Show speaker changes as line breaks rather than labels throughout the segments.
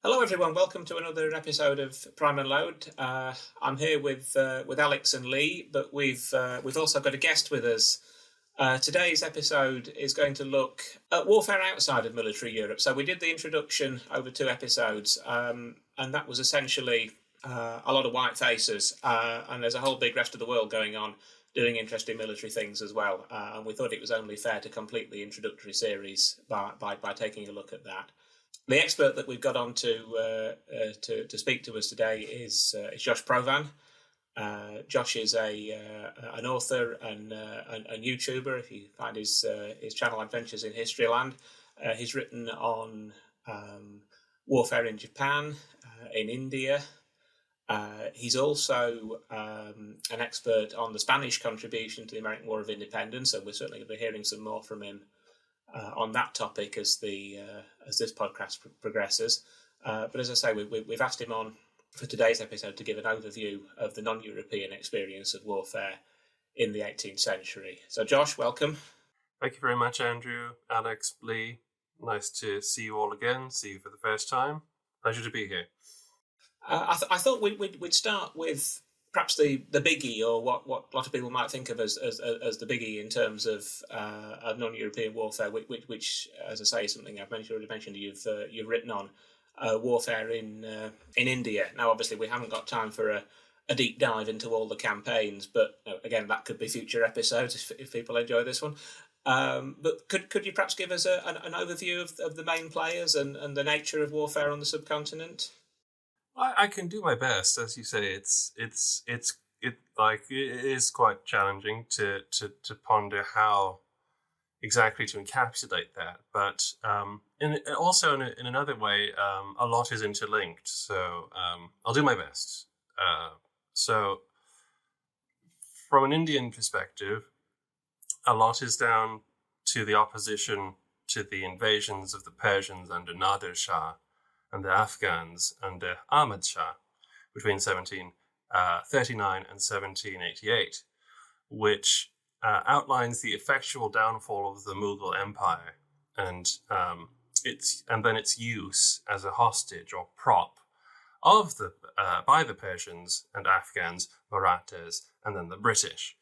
Hello, everyone. Welcome to another episode of Prime and Load. I'm here with Alex and Lee, but we've also got a guest with us. Today's episode is going to look at warfare outside of military Europe. So we did the introduction over 2 episodes, and that was essentially a lot of white faces, and there's a whole big rest of the world going on doing interesting military things as well. And we thought it was only fair to complete the introductory series by taking a look at that. The expert that we've got on to speak to us today is Josh Provan. Josh is an author and a YouTuber. If you find his channel Adventures in Historyland, he's written on warfare in Japan, in India. He's also an expert on the Spanish contribution to the American War of Independence, so we're certainly going to be hearing some more from him on that topic as this podcast progresses. But as I say, we've asked him on for today's episode to give an overview of the non-European experience of warfare in the 18th century. So Josh, welcome.
Thank you very much, Andrew, Alex, Lee. Nice to see you all again, see you for the first time. Pleasure to be here.
I thought we'd start with perhaps the biggie, or what a lot of people might think of as the biggie in terms of non-European warfare, which, as I say, is something I've already mentioned. You've written on warfare in India. Now, obviously, we haven't got time for a deep dive into all the campaigns, but again, that could be future episodes if people enjoy this one. But could you perhaps give us an overview of the main players and the nature of warfare on the subcontinent?
I can do my best, as you say. It is quite challenging to ponder how exactly to encapsulate that. But in another way, a lot is interlinked. So I'll do my best. So from an Indian perspective, a lot is down to the opposition to the invasions of the Persians under Nadir Shah and the Afghans under Ahmad Shah between 1739 and 1788, which outlines the effectual downfall of the Mughal Empire and then its use as a hostage or prop of by the Persians and Afghans, Marathas, and then the British.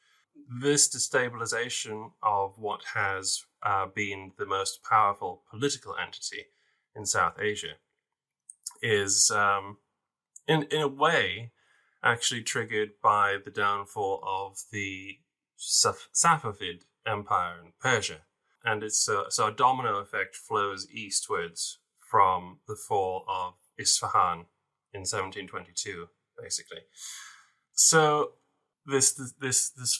This destabilization of what has been the most powerful political entity in South Asia is, in a way, actually triggered by the downfall of the Safavid Empire in Persia. And so a domino effect flows eastwards from the fall of Isfahan in 1722, basically. So this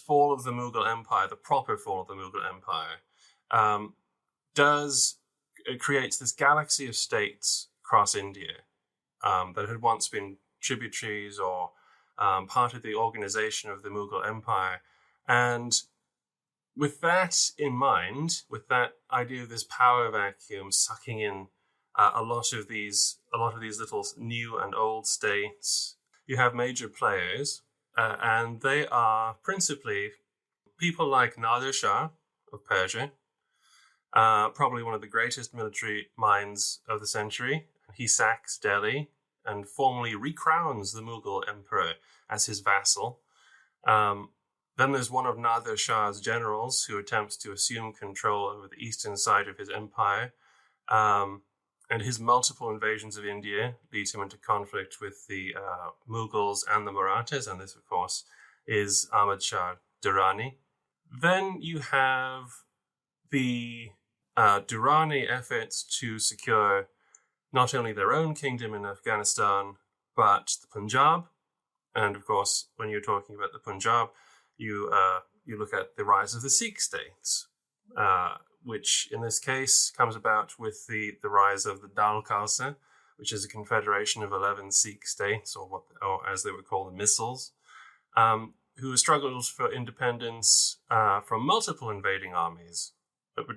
fall of the Mughal Empire, the proper fall of the Mughal Empire, creates this galaxy of states across India that had once been tributaries or part of the organization of the Mughal Empire. And with that in mind, with that idea of this power vacuum sucking in a lot of these little new and old states, you have major players, and they are principally people like Nadir Shah of Persia, probably one of the greatest military minds of the century. He sacks Delhi and formally recrowns the Mughal emperor as his vassal. Then there's one of Nadir Shah's generals who attempts to assume control over the eastern side of his empire. And his multiple invasions of India lead him into conflict with the Mughals and the Marathas. And this, of course, is Ahmad Shah Durrani. Then you have the Durrani efforts to secure not only their own kingdom in Afghanistan, but the Punjab. And of course, when you're talking about the Punjab, you look at the rise of the Sikh states, which in this case comes about with the rise of the Dal Khalsa, which is a confederation of 11 Sikh states, or as they were called, the Missals, who struggled for independence from multiple invading armies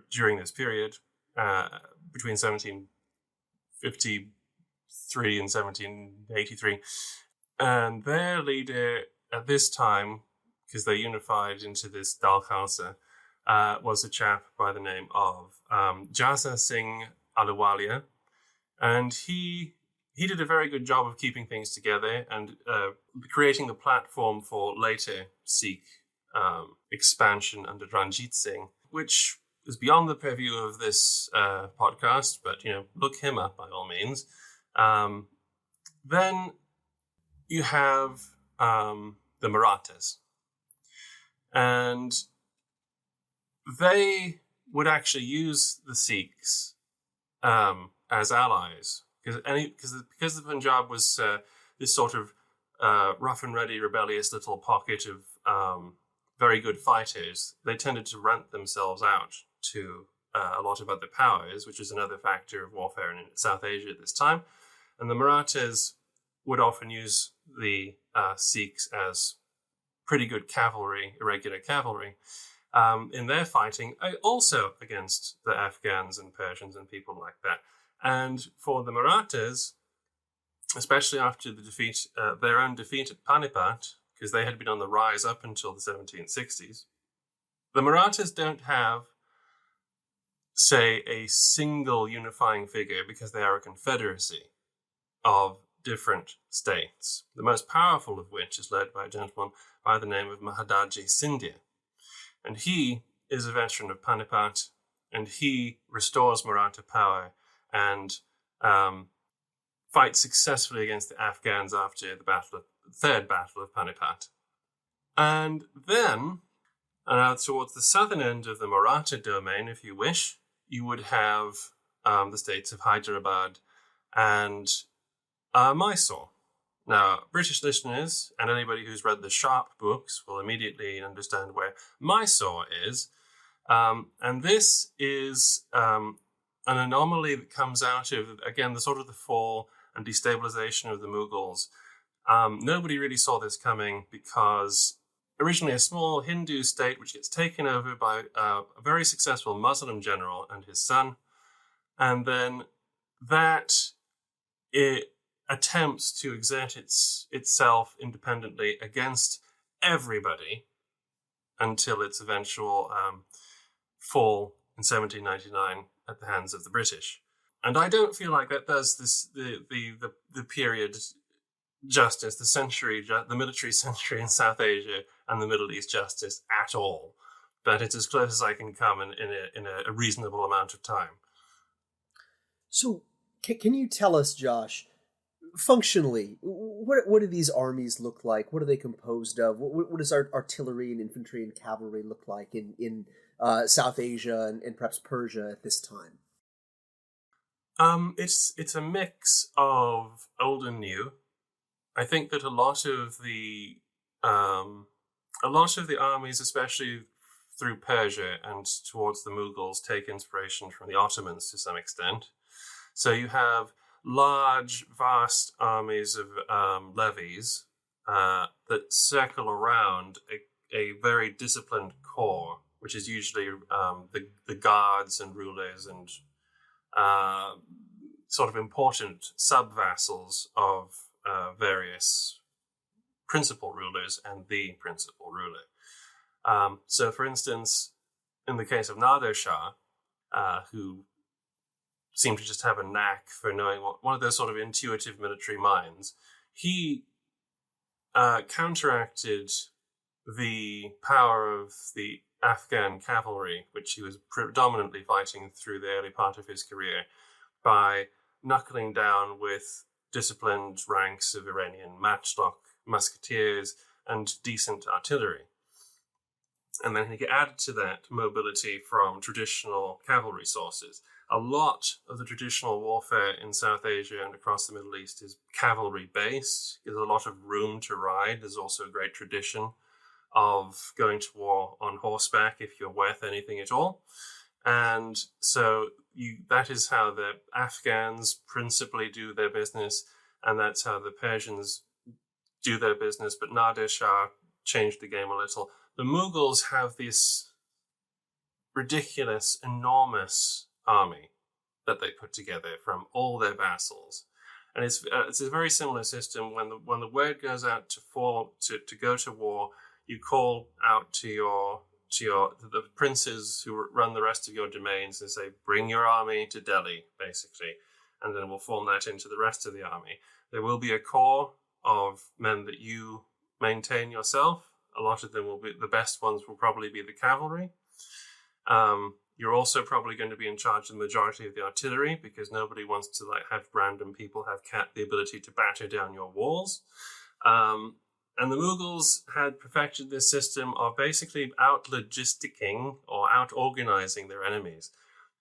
during this period, between 1753 and 1783. And their leader at this time, because they unified into this Dal Khalsa, was a chap by the name of Jasa Singh Ahluwalia. And he he did a very good job of keeping things together and creating the platform for later Sikh expansion under Ranjit Singh, which is beyond the purview of this podcast, but, look him up by all means. Then you have the Marathas. And they would actually use the Sikhs as allies. Because the Punjab was this sort of rough and ready, rebellious little pocket of very good fighters, they tended to rent themselves out to a lot of other powers, which is another factor of warfare in South Asia at this time. And the Marathas would often use the Sikhs as pretty good cavalry, irregular cavalry, in their fighting, also against the Afghans and Persians and people like that. And for the Marathas, especially after the defeat, their own defeat at Panipat, because they had been on the rise up until the 1760s, the Marathas don't have, say, a single unifying figure because they are a confederacy of different states, the most powerful of which is led by a gentleman by the name of Mahadaji Scindia. And he is a veteran of Panipat, and he restores Maratha power and fights successfully against the Afghans after the third battle of Panipat. And then, towards the southern end of the Maratha domain, if you wish, you would have the states of Hyderabad and Mysore. Now, British listeners and anybody who's read the Sharp books will immediately understand where Mysore is. And this is an anomaly that comes out of, again, the sort of the fall and destabilization of the Mughals. Nobody really saw this coming because originally a small Hindu state which gets taken over by a very successful Muslim general and his son. And then it attempts to exert itself independently against everybody until its eventual fall in 1799 at the hands of the British. And I don't feel like that does the period justice, the military century in South Asia and the Middle East justice at all. But it's as close as I can come in a reasonable amount of time.
So can you tell us, Josh, functionally, what do these armies look like? What are they composed of? What does our artillery and infantry and cavalry look like in South Asia and perhaps Persia at this time?
It's a mix of old and new. I think that a lot of the armies, especially through Persia and towards the Mughals, take inspiration from the Ottomans to some extent. So you have large, vast armies of levies that circle around a very disciplined core, which is usually the guards and rulers and sort of important sub-vassals of various principal rulers and the principal ruler. So, for instance, in the case of Nader Shah, who seemed to just have a knack for knowing one of those sort of intuitive military minds, he counteracted the power of the Afghan cavalry, which he was predominantly fighting through the early part of his career, by knuckling down with disciplined ranks of Iranian matchlock musketeers and decent artillery. And then he added to that mobility from traditional cavalry sources. A lot of the traditional warfare in South Asia and across the Middle East is cavalry-based. There's a lot of room to ride. There's also a great tradition of going to war on horseback if you're worth anything at all. And so that is how the Afghans principally do their business, and that's how the Persians do their business. But Nader Shah changed the game a little. The Mughals have this ridiculous, enormous army that they put together from all their vassals, and it's a very similar system. When the word goes out to go to war, you call out to the princes who run the rest of your domains and say, "Bring your army to Delhi," basically, and then we'll form that into the rest of the army. There will be a corps of men that you maintain yourself. A lot of them will be, the best ones will probably be the cavalry. You're also probably going to be in charge of the majority of the artillery, because nobody wants to have random people have the ability to batter down your walls. And the Mughals had perfected this system of basically out-logisticking or out-organizing their enemies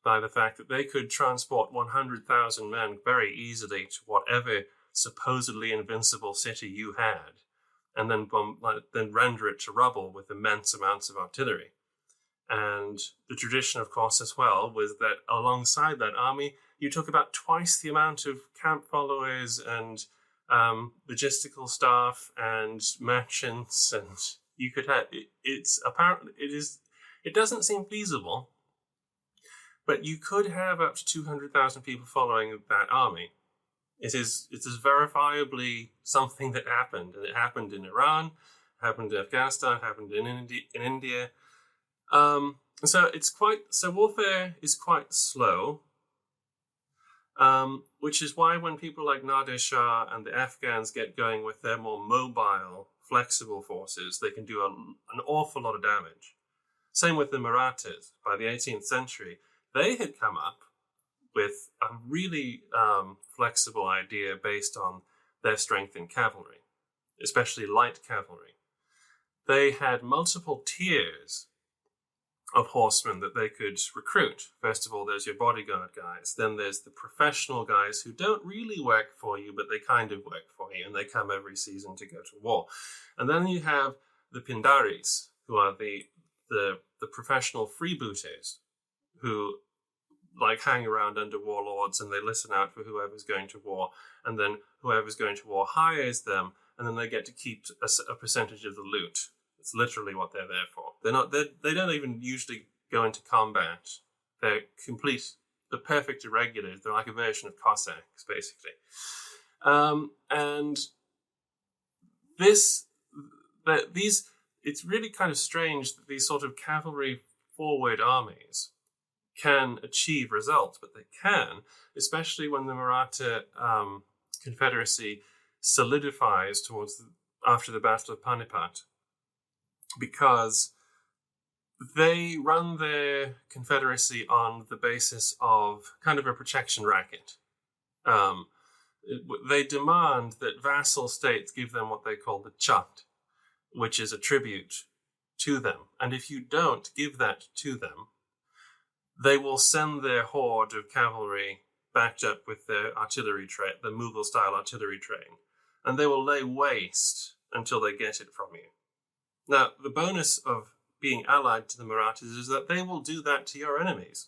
by the fact that they could transport 100,000 men very easily to whatever supposedly invincible city you had, and then render it to rubble with immense amounts of artillery. And the tradition, of course, as well, was that alongside that army, you took about twice the amount of camp followers and logistical staff and merchants, and you could have. It doesn't seem feasible, but you could have up to 200,000 people following that army. It is verifiably something that happened, and it happened in Iran, happened in Afghanistan, happened in India. So warfare is quite slow, which is why when people like Nadir Shah and the Afghans get going with their more mobile, flexible forces, they can do an awful lot of damage. Same with the Marathas. By the 18th century, they had come up with a really flexible idea based on their strength in cavalry, especially light cavalry. They had multiple tiers of horsemen that they could recruit. First of all, there's your bodyguard guys. Then there's the professional guys who don't really work for you, but they kind of work for you, and they come every season to go to war. And then you have the pindaris, who are the professional freebooters, who hang around under warlords, and they listen out for whoever's going to war, and then whoever's going to war hires them, and then they get to keep a percentage of the loot. It's literally what they're there for. They don't even usually go into combat. They're the perfect irregulars. They're like a version of Cossacks, basically. And it's really kind of strange that these sort of cavalry forward armies can achieve results, but they can, especially when the Maratha Confederacy solidifies after the Battle of Panipat, because they run their confederacy on the basis of kind of a protection racket. They demand that vassal states give them what they call the chat, which is a tribute to them. And if you don't give that to them, they will send their horde of cavalry backed up with their artillery train, the Mughal-style artillery train, and they will lay waste until they get it from you. Now, the bonus of being allied to the Marathas is that they will do that to your enemies.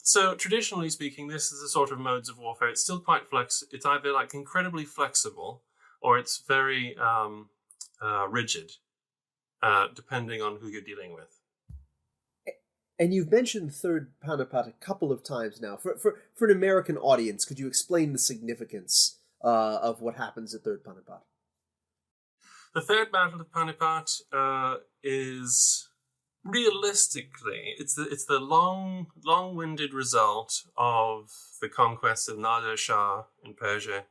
So traditionally speaking, this is the sort of modes of warfare. It's still quite it's either incredibly flexible, or it's very rigid, depending on who you're dealing with.
And you've mentioned Third Panipat a couple of times now. For an American audience, could you explain the significance of what happens at Third Panipat?
The Third Battle of Panipat is realistically, it's the long-winded result of the conquest of Nadir Shah in Persia,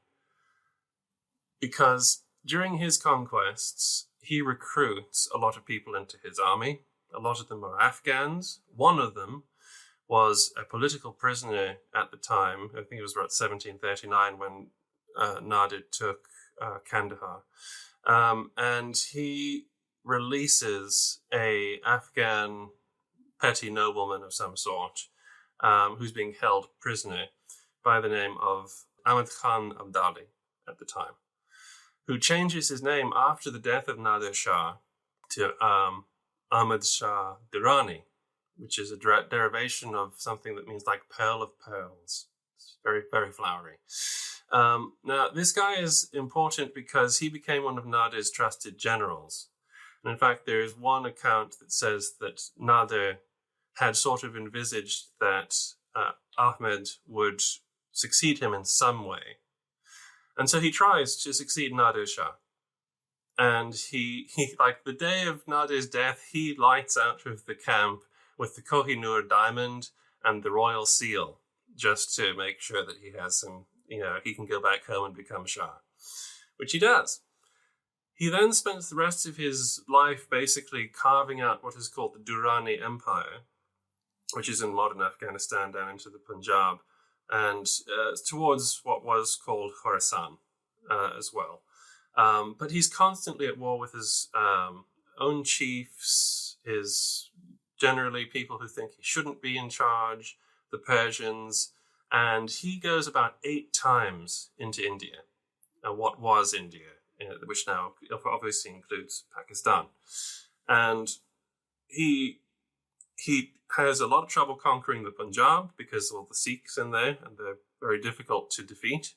because during his conquests, he recruits a lot of people into his army. A lot of them are Afghans. One of them was a political prisoner at the time. I think it was about 1739 when Nadir took Kandahar. And he releases a Afghan petty nobleman of some sort who's being held prisoner by the name of Ahmad Khan Abdali at the time, who changes his name after the death of Nadir Shah to Ahmad Shah Durrani, which is a derivation of something that means pearl of pearls. It's very, very flowery. Now, this guy is important because he became one of Nadir's trusted generals. And in fact, there is one account that says that Nadir had sort of envisaged that Ahmed would succeed him in some way. And so he tries to succeed Nadir Shah. And he the day of Nadir's death, he lights out of the camp with the Kohinoor diamond and the royal seal just to make sure that he has some, he can go back home and become Shah, which he does. He then spends the rest of his life basically carving out what is called the Durrani Empire, which is in modern Afghanistan down into the Punjab, and towards what was called Khorasan as well. But he's constantly at war with his own chiefs, his generally people who think he shouldn't be in charge, the Persians, and he goes about 8 times into India, what was India, which now obviously includes Pakistan. And he has a lot of trouble conquering the Punjab because of all the Sikhs in there, and they're very difficult to defeat.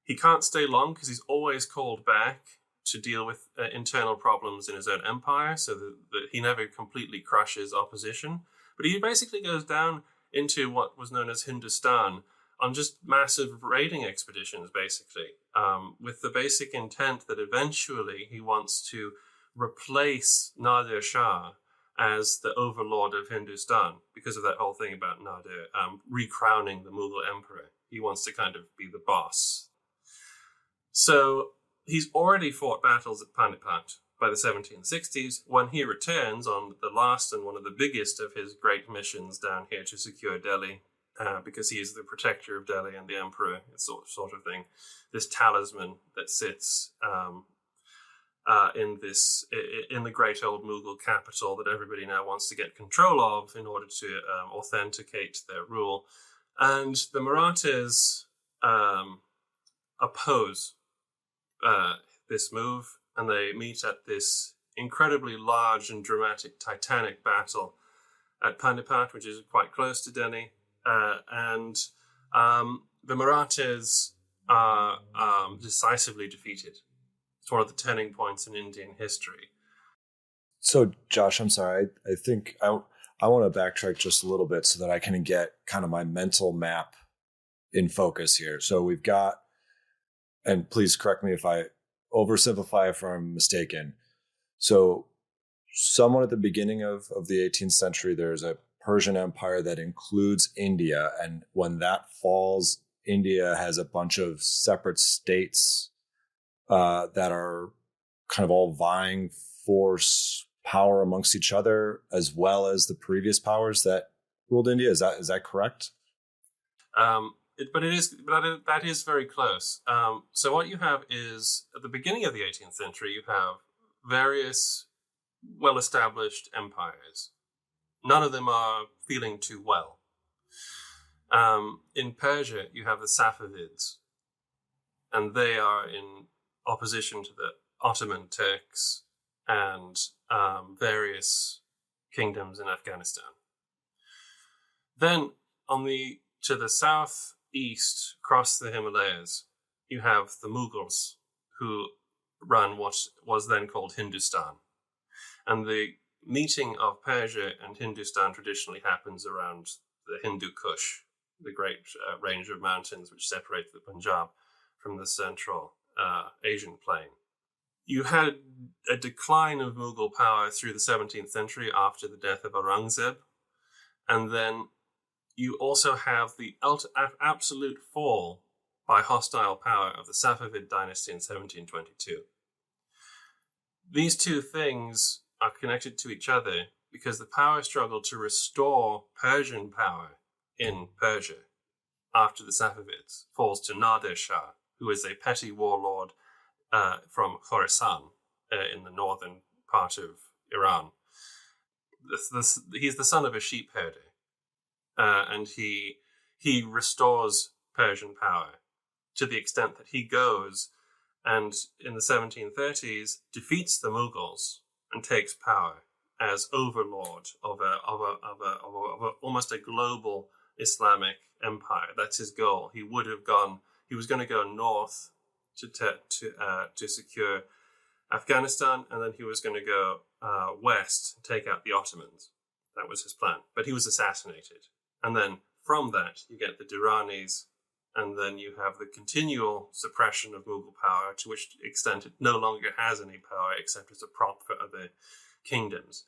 He can't stay long because he's always called back to deal with internal problems in his own empire, so that he never completely crushes opposition. But he basically goes down into what was known as Hindustan on just massive raiding expeditions, basically, with the basic intent that eventually he wants to replace Nadir Shah as the overlord of Hindustan, because of that whole thing about Nadir recrowning the Mughal emperor. He wants to kind of be the boss. So he's already fought battles at Panipat by the 1760s, when he returns on the last and one of the biggest of his great missions down here to secure Delhi, because he is the protector of Delhi and the emperor, sort of thing. This talisman that sits in the great old Mughal capital that everybody now wants to get control of in order to authenticate their rule. And the Marathas oppose this move, and they meet at this incredibly large and dramatic Titanic battle at Panipat, which is quite close to Delhi. And the Marathas are decisively defeated. It's one of the turning points in Indian history.
So, Josh, I'm sorry. I think I want to backtrack just a little bit so that I can get kind of my mental map in focus here. So we've got, and please correct me if I oversimplify if I'm mistaken. So somewhat at the beginning of the 18th century, there's a Persian Empire that includes India. And when that falls, India has a bunch of separate states that are kind of all vying for power amongst each other, as well as the previous powers that ruled India. Is that correct?
That is very close. So what you have is, at the beginning of the 18th century, you have various well-established empires. None of them are feeling too well. In Persia, you have the Safavids, and they are in opposition to the Ottoman Turks and various kingdoms in Afghanistan. Then, to the southeast, across the Himalayas, you have the Mughals, who run what was then called Hindustan. And the meeting of Persia and Hindustan traditionally happens around the Hindu Kush, the great range of mountains which separate the Punjab from the central Asian plain. You had a decline of Mughal power through the 17th century after the death of Aurangzeb, and then you also have the absolute fall by hostile power of the Safavid dynasty in 1722. These two things are connected to each other because the power struggle to restore Persian power in Persia after the Safavids falls to Nadir Shah, who is a petty warlord from Khorasan in the northern part of Iran. He's the son of a sheep herder, and he restores Persian power to the extent that he goes and in the 1730s defeats the Mughals and takes power as overlord of almost a global Islamic empire. That's his goal. He was going to go north to secure Afghanistan, and then he was going to go west and take out the Ottomans. That was his plan. But he was assassinated. And then from that, you get the Durranis, and then you have the continual suppression of Mughal power, to which extent it no longer has any power except as a prop for other kingdoms,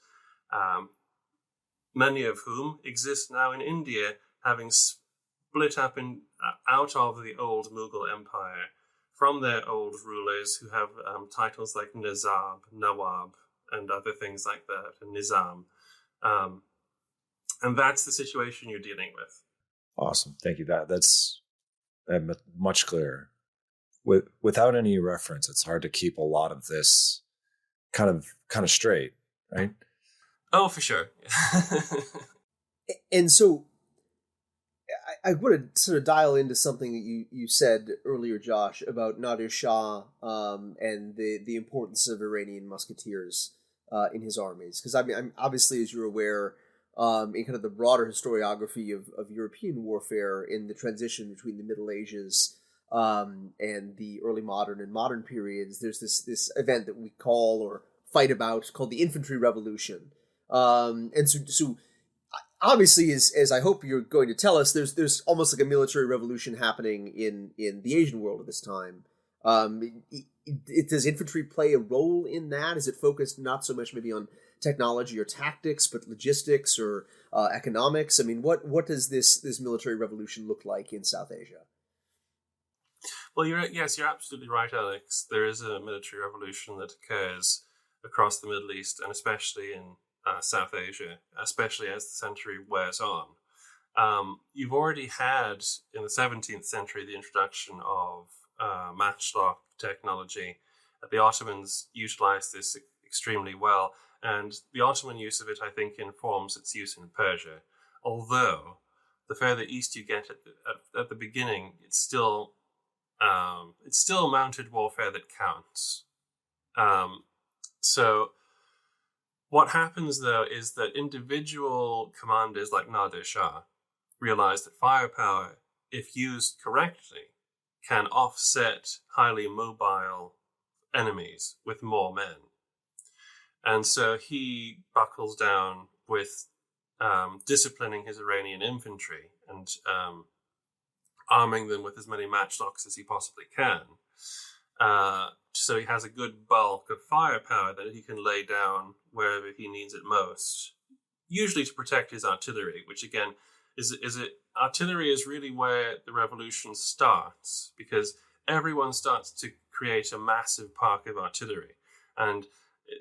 many of whom exist now in India having split up out of the old Mughal Empire from their old rulers who have titles like Nizam, Nawab, and other things like that, and Nizam. And that's the situation you're dealing with.
Awesome. Thank you. That's much clearer. Without any reference, it's hard to keep a lot of this kind of straight, right?
Oh, for sure.
And so I want to sort of dial into something that you said earlier, Josh, about Nadir Shah and the importance of Iranian musketeers in his armies. Because I'm obviously, as you're aware, in kind of the broader historiography of European warfare in the transition between the Middle Ages and the early modern and modern periods, there's this event that we call or fight about called the Infantry Revolution. And so obviously, as I hope you're going to tell us, there's almost like a military revolution happening in the Asian world at this time. Does infantry play a role in that? Is it focused not so much maybe on technology or tactics, but logistics or economics? I mean, what does this military revolution look like in South Asia?
Well, you're absolutely right, Alex. There is a military revolution that occurs across the Middle East, and especially in South Asia, especially as the century wears on. You've already had, in the 17th century, the introduction of matchlock technology. The Ottomans utilized this extremely well, and the Ottoman use of it, I think, informs its use in Persia. Although, the further east you get at the beginning, it's still mounted warfare that counts. So what happens, though, is that individual commanders like Nadir Shah realize that firepower, if used correctly, can offset highly mobile enemies with more men. And so he buckles down with disciplining his Iranian infantry and arming them with as many matchlocks as he possibly can. So he has a good bulk of firepower that he can lay down wherever he needs it most, usually to protect his artillery, which again, artillery is really where the revolution starts, because everyone starts to create a massive park of artillery. And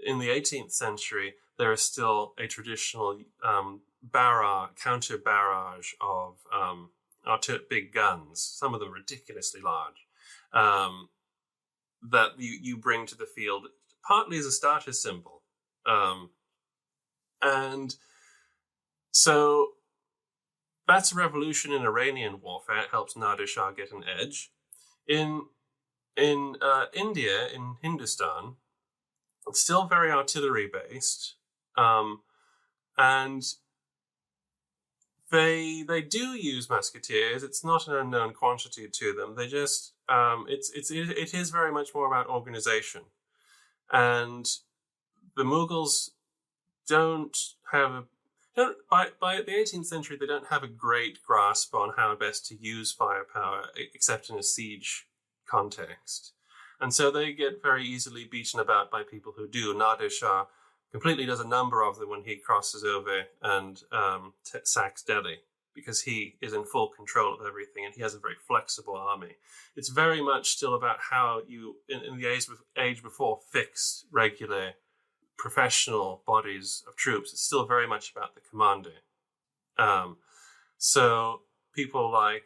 in the 18th century, there is still a traditional counter barrage of big guns, some of them ridiculously large, that you bring to the field, partly as a status symbol. And so that's a revolution in Iranian warfare. It helps Nadir Shah get an edge. In India, in Hindustan, it's still very artillery-based. And they do use musketeers. It's not an unknown quantity to them. They just it is very much more about organization, and the Mughals by the 18th century they don't have a great grasp on how best to use firepower except in a siege context, and so they get very easily beaten about by people who do. Nadir Shah completely does a number of them when he crosses over and sacks Delhi, because he is in full control of everything and he has a very flexible army. It's very much still about how you, in the age before fixed, regular, professional bodies of troops, it's still very much about the commander. So people like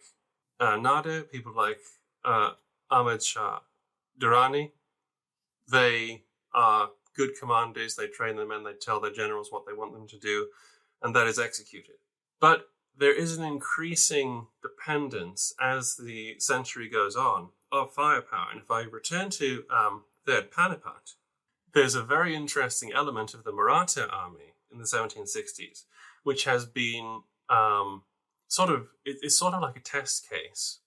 Nadir, people like Ahmad Shah Durrani, they are good commanders. They train their men, they tell their generals what they want them to do, and that is executed. But there is an increasing dependence as the century goes on of firepower. And if I return to Third Panipat, there's a very interesting element of the Maratha army in the 1760s, which has been it's sort of like a test case.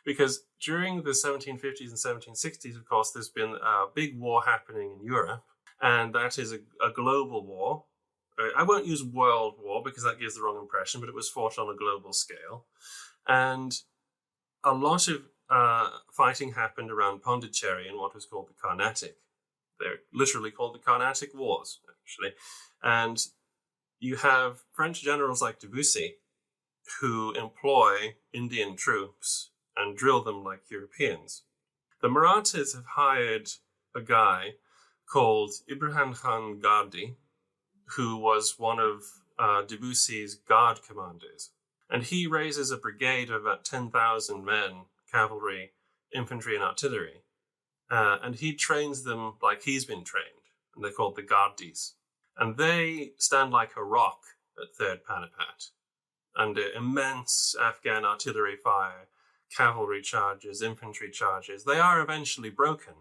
Because during the 1750s and 1760s, of course, there's been a big war happening in Europe, and that is a global war. I won't use world war because that gives the wrong impression, but it was fought on a global scale. And a lot of fighting happened around Pondicherry in what was called the Carnatic. They're literally called the Carnatic Wars, actually. And you have French generals like Debussy who employ Indian troops and drill them like Europeans. The Marathas have hired a guy called Ibrahim Khan Gardi, who was one of Debussy's guard commanders. And he raises a brigade of about 10,000 men, cavalry, infantry, and artillery. And he trains them like he's been trained. And they're called the Gardis. And they stand like a rock at Third Panipat under immense Afghan artillery fire, cavalry charges, infantry charges. They are eventually broken,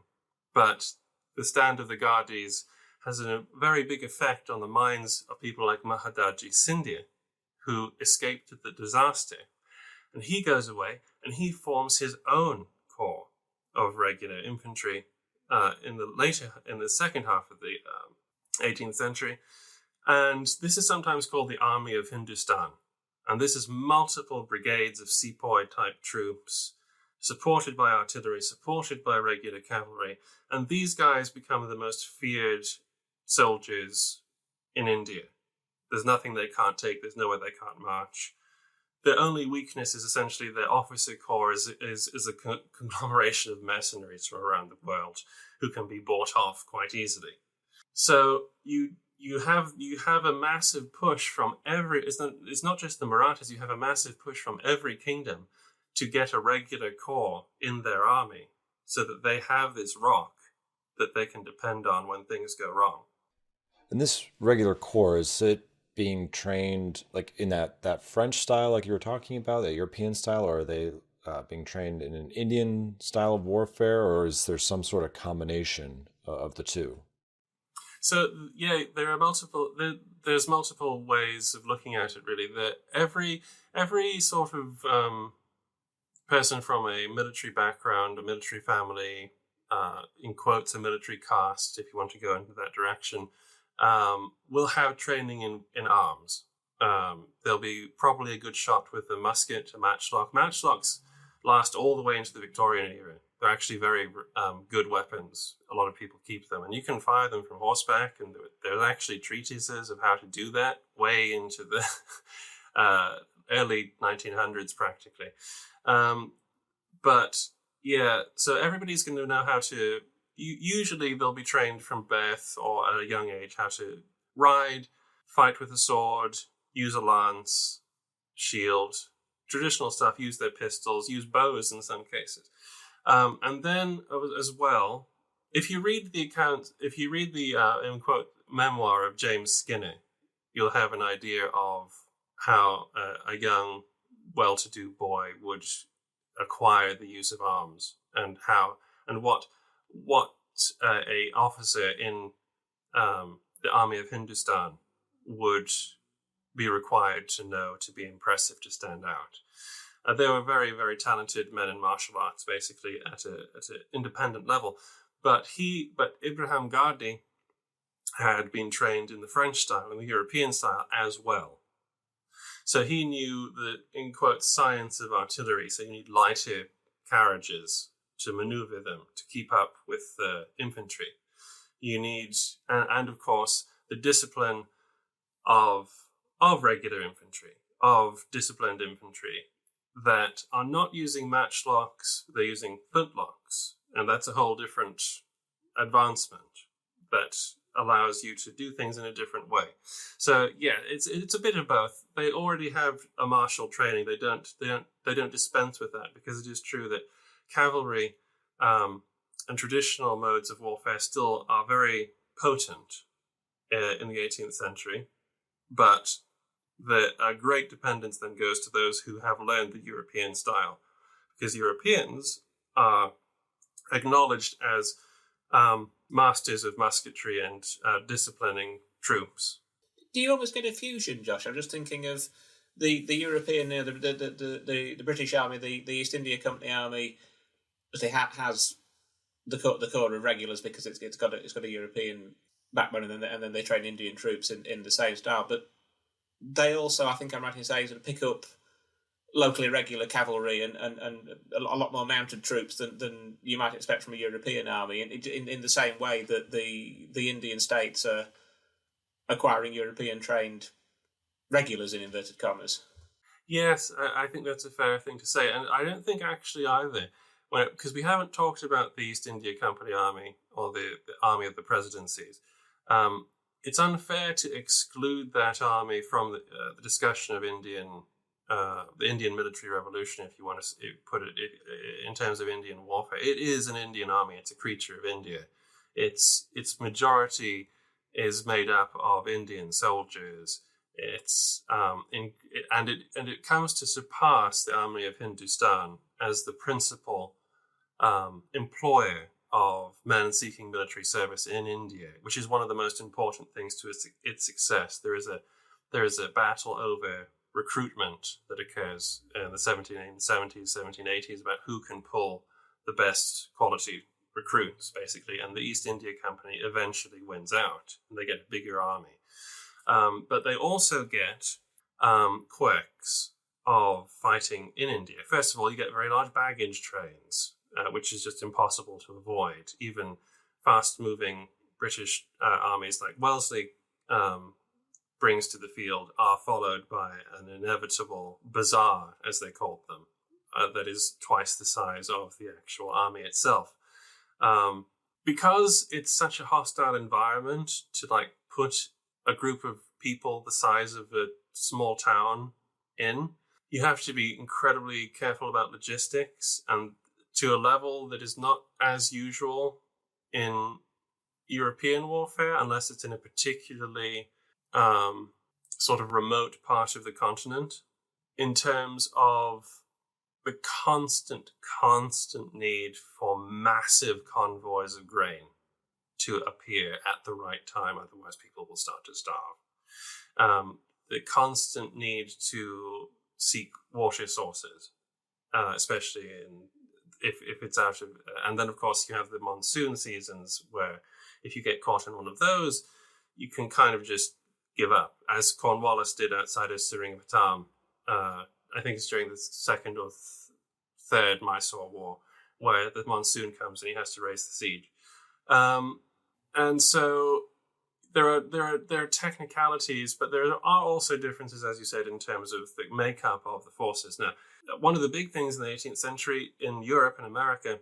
but the stand of the Gardis has a very big effect on the minds of people like Mahadaji Scindia, who escaped the disaster. And he goes away and he forms his own corps of regular infantry in the second half of the 18th century. And this is sometimes called the Army of Hindustan. And this is multiple brigades of sepoy-type troops, supported by artillery, supported by regular cavalry. And these guys become the most feared soldiers in India. There's nothing they can't take. There's nowhere they can't march. Their only weakness is essentially their officer corps is a conglomeration of mercenaries from around the world who can be bought off quite easily. So you have a massive push from it's not just the Marathas, you have a massive push from every kingdom to get a regular corps in their army so that they have this rock that they can depend on when things go wrong.
And this regular corps, is it being trained like in that French style like you were talking about, that European style, or are they being trained in an Indian style of warfare, or is there some sort of combination of the two?
So yeah, there's multiple ways of looking at it really. That every sort of person from a military background, a military family, in quotes, a military caste, if you want to go into that direction, will have training in arms. There'll be probably a good shot with a musket, a matchlock. Matchlocks last all the way into the Victorian era. They're actually very good weapons. A lot of people keep them, and you can fire them from horseback, and there's actually treatises of how to do that way into the early 1900s practically. But yeah, so everybody's going to know how to, usually they'll be trained from birth or at a young age how to ride, fight with a sword, use a lance, shield, traditional stuff, use their pistols, use bows in some cases. And then as well, if you read the in quote, memoir of James Skinner, you'll have an idea of how a young, well-to-do boy would acquire the use of arms, and what a officer in the Army of Hindustan would be required to know to be impressive, to stand out. They were very, very talented men in martial arts, basically at an independent level. But Ibrahim Gardi had been trained in the French style and the European style as well. So he knew the, in quotes, science of artillery. So you need lighter carriages to maneuver them, to keep up with the infantry. You need, and of course, the discipline of regular infantry, of disciplined infantry, that are not using matchlocks, they're using flintlocks. And that's a whole different advancement that allows you to do things in a different way. So yeah, it's a bit of both. They already have a martial training. They don't dispense with that, because it is true that cavalry and traditional modes of warfare still are very potent in the 18th century, but the great dependence then goes to those who have learned the European style, because Europeans are acknowledged as masters of musketry and disciplining troops.
Do you almost get a fusion, Josh? I'm just thinking of the European, the British Army, the East India Company Army. They has the corps of regulars because it's got a European backbone, and then they train Indian troops in the same style, but they also, I think I'm right in saying, sort of pick up locally regular cavalry and a lot more mounted troops than you might expect from a European army, in the same way that the Indian states are acquiring European trained regulars in inverted commas.
Yes, I think that's a fair thing to say. And I don't think actually either, because we haven't talked about the East India Company Army or the Army of the Presidencies. It's unfair to exclude that army from the discussion of the Indian military revolution, if you want to put it in terms of Indian warfare. It is an Indian army. It's a creature of India. Its majority is made up of Indian soldiers. And it comes to surpass the army of Hindustan as the principal employer of men seeking military service in India, which is one of the most important things to its success. There is a battle over recruitment that occurs in the 1770s, 1780s about who can pull the best quality recruits, basically, and the East India Company eventually wins out, and they get a bigger army. But they also get quirks of fighting in India. First of all, you get very large baggage trains, which is just impossible to avoid. Even fast-moving British armies like Wellesley brings to the field are followed by an inevitable bazaar, as they called them, that is twice the size of the actual army itself. Because it's such a hostile environment to put a group of people the size of a small town in, you have to be incredibly careful about logistics, and to a level that is not as usual in European warfare, unless it's in a particularly sort of remote part of the continent, in terms of the constant need for massive convoys of grain to appear at the right time, otherwise people will start to starve. The constant need to seek water sources, especially if it's out of... And then, of course, you have the monsoon seasons where if you get caught in one of those, you can kind of just give up, as Cornwallis did outside of Seringapatam. I think it's during the second or third Mysore War, where the monsoon comes and he has to raise the siege. And so there are technicalities, but there are also differences, as you said, in terms of the makeup of the forces. Now, one of the big things in the 18th century in Europe and America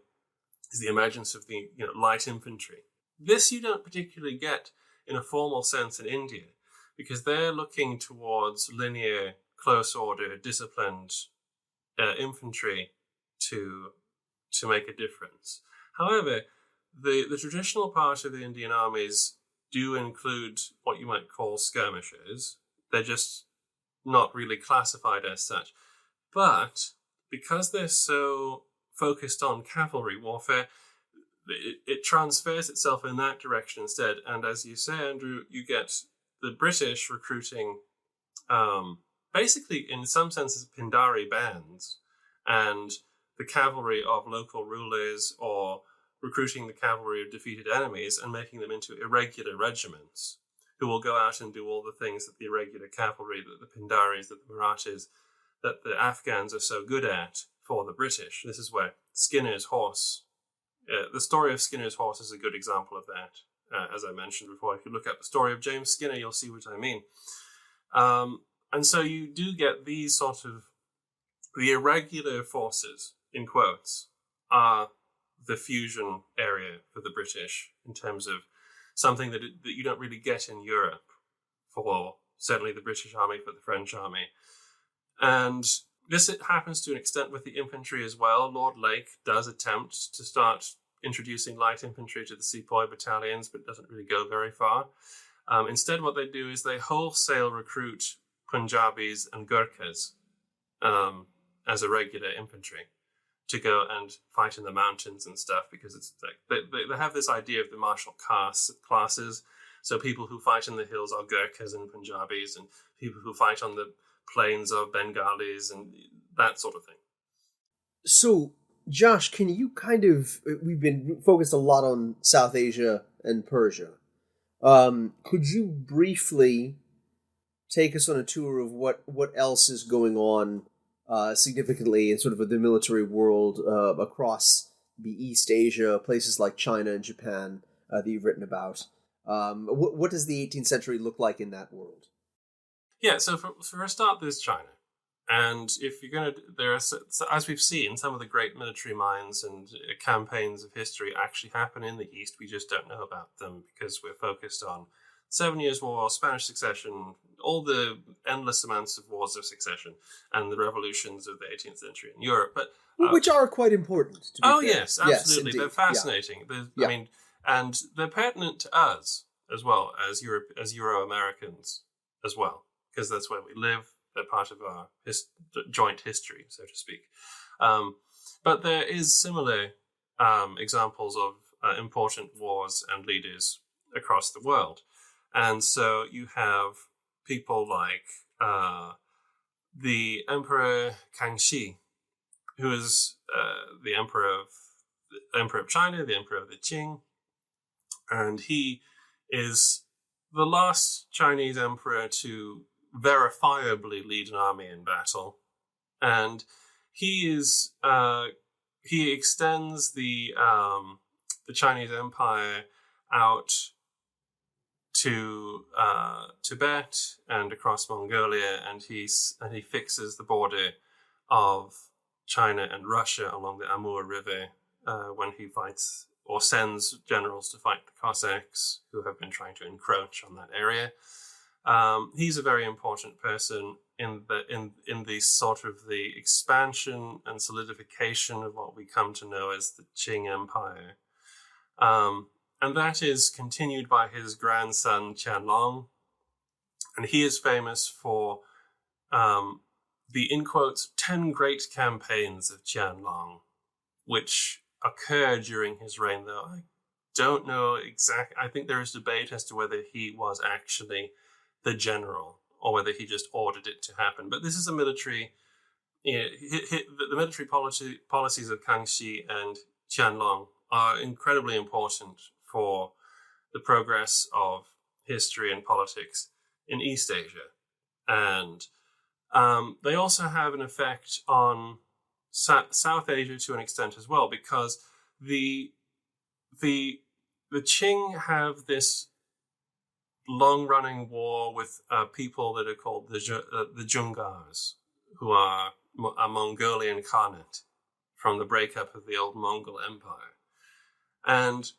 is the emergence of the light infantry. This you don't particularly get in a formal sense in India, because they're looking towards linear, close order, disciplined infantry to make a difference. However, the traditional part of the Indian armies do include what you might call skirmishers. They're just not really classified as such. But because they're so focused on cavalry warfare, it transfers itself in that direction instead. And as you say, Andrew, you get the British recruiting basically, in some senses, Pindari bands, and the cavalry of local rulers, or recruiting the cavalry of defeated enemies and making them into irregular regiments who will go out and do all the things that the irregular cavalry, that the Pindaris, that the Marathas, that the Afghans are so good at for the British. This is where Skinner's horse, the story of Skinner's horse is a good example of that. As I mentioned before, if you look up the story of James Skinner, you'll see what I mean. And so you do get these sort of, the irregular forces, in quotes, are the fusion area for the British in terms of something that you don't really get in Europe for certainly the British Army, for the French Army. And this happens to an extent with the infantry as well. Lord Lake does attempt to start introducing light infantry to the sepoy battalions, but doesn't really go very far. Instead, what they do is they wholesale recruit Punjabis and Gurkhas as a regular infantry to go and fight in the mountains and stuff, because it's like they have this idea of the martial classes. So people who fight in the hills are Gurkhas and Punjabis, and people who fight on the plains are Bengalis, and that sort of thing.
So, Josh, can you we've been focused a lot on South Asia and Persia. Could you briefly take us on a tour of what else is going on significantly in sort of the military world across the East Asia, places like China and Japan that you've written about? What does the 18th century look like in that world?
Yeah, so for a start, there's China. And if you're going to, there are, as we've seen, some of the great military minds and campaigns of history actually happen in the East. We just don't know about them because we're focused on 7 Years' War, Spanish Succession, all the endless amounts of wars of succession, and the revolutions of the 18th century in Europe. But
which are quite important. To be fair.
Yes, absolutely,
yes,
they're fascinating. I mean, and they're pertinent to us as well as Euro Americans as well, because that's where we live. They're part of our joint history, so to speak. But there is similar examples of important wars and leaders across the world. And so you have people like the Emperor Kangxi, who is the Emperor of China, the Emperor of the Qing. And he is the last Chinese emperor to verifiably lead an army in battle, and he extends the Chinese Empire out to Tibet and across Mongolia, and he fixes the border of China and Russia along the Amur River when he fights or sends generals to fight the Cossacks who have been trying to encroach on that area. He's a very important person in the sort of the expansion and solidification of what we come to know as the Qing Empire. And that is continued by his grandson Qianlong. And he is famous for the, in quotes, 10 great campaigns of Qianlong, which occurred during his reign, though I don't know exactly. I think there is debate as to whether he was actually the general or whether he just ordered it to happen. But this is a military, the military policies of Kangxi and Qianlong are incredibly important for the progress of history and politics in East Asia. And they also have an effect on South Asia to an extent as well, because the Qing have this long-running war with people that are called the Jungars, who are a Mongolian Khanate from the breakup of the old Mongol Empire. And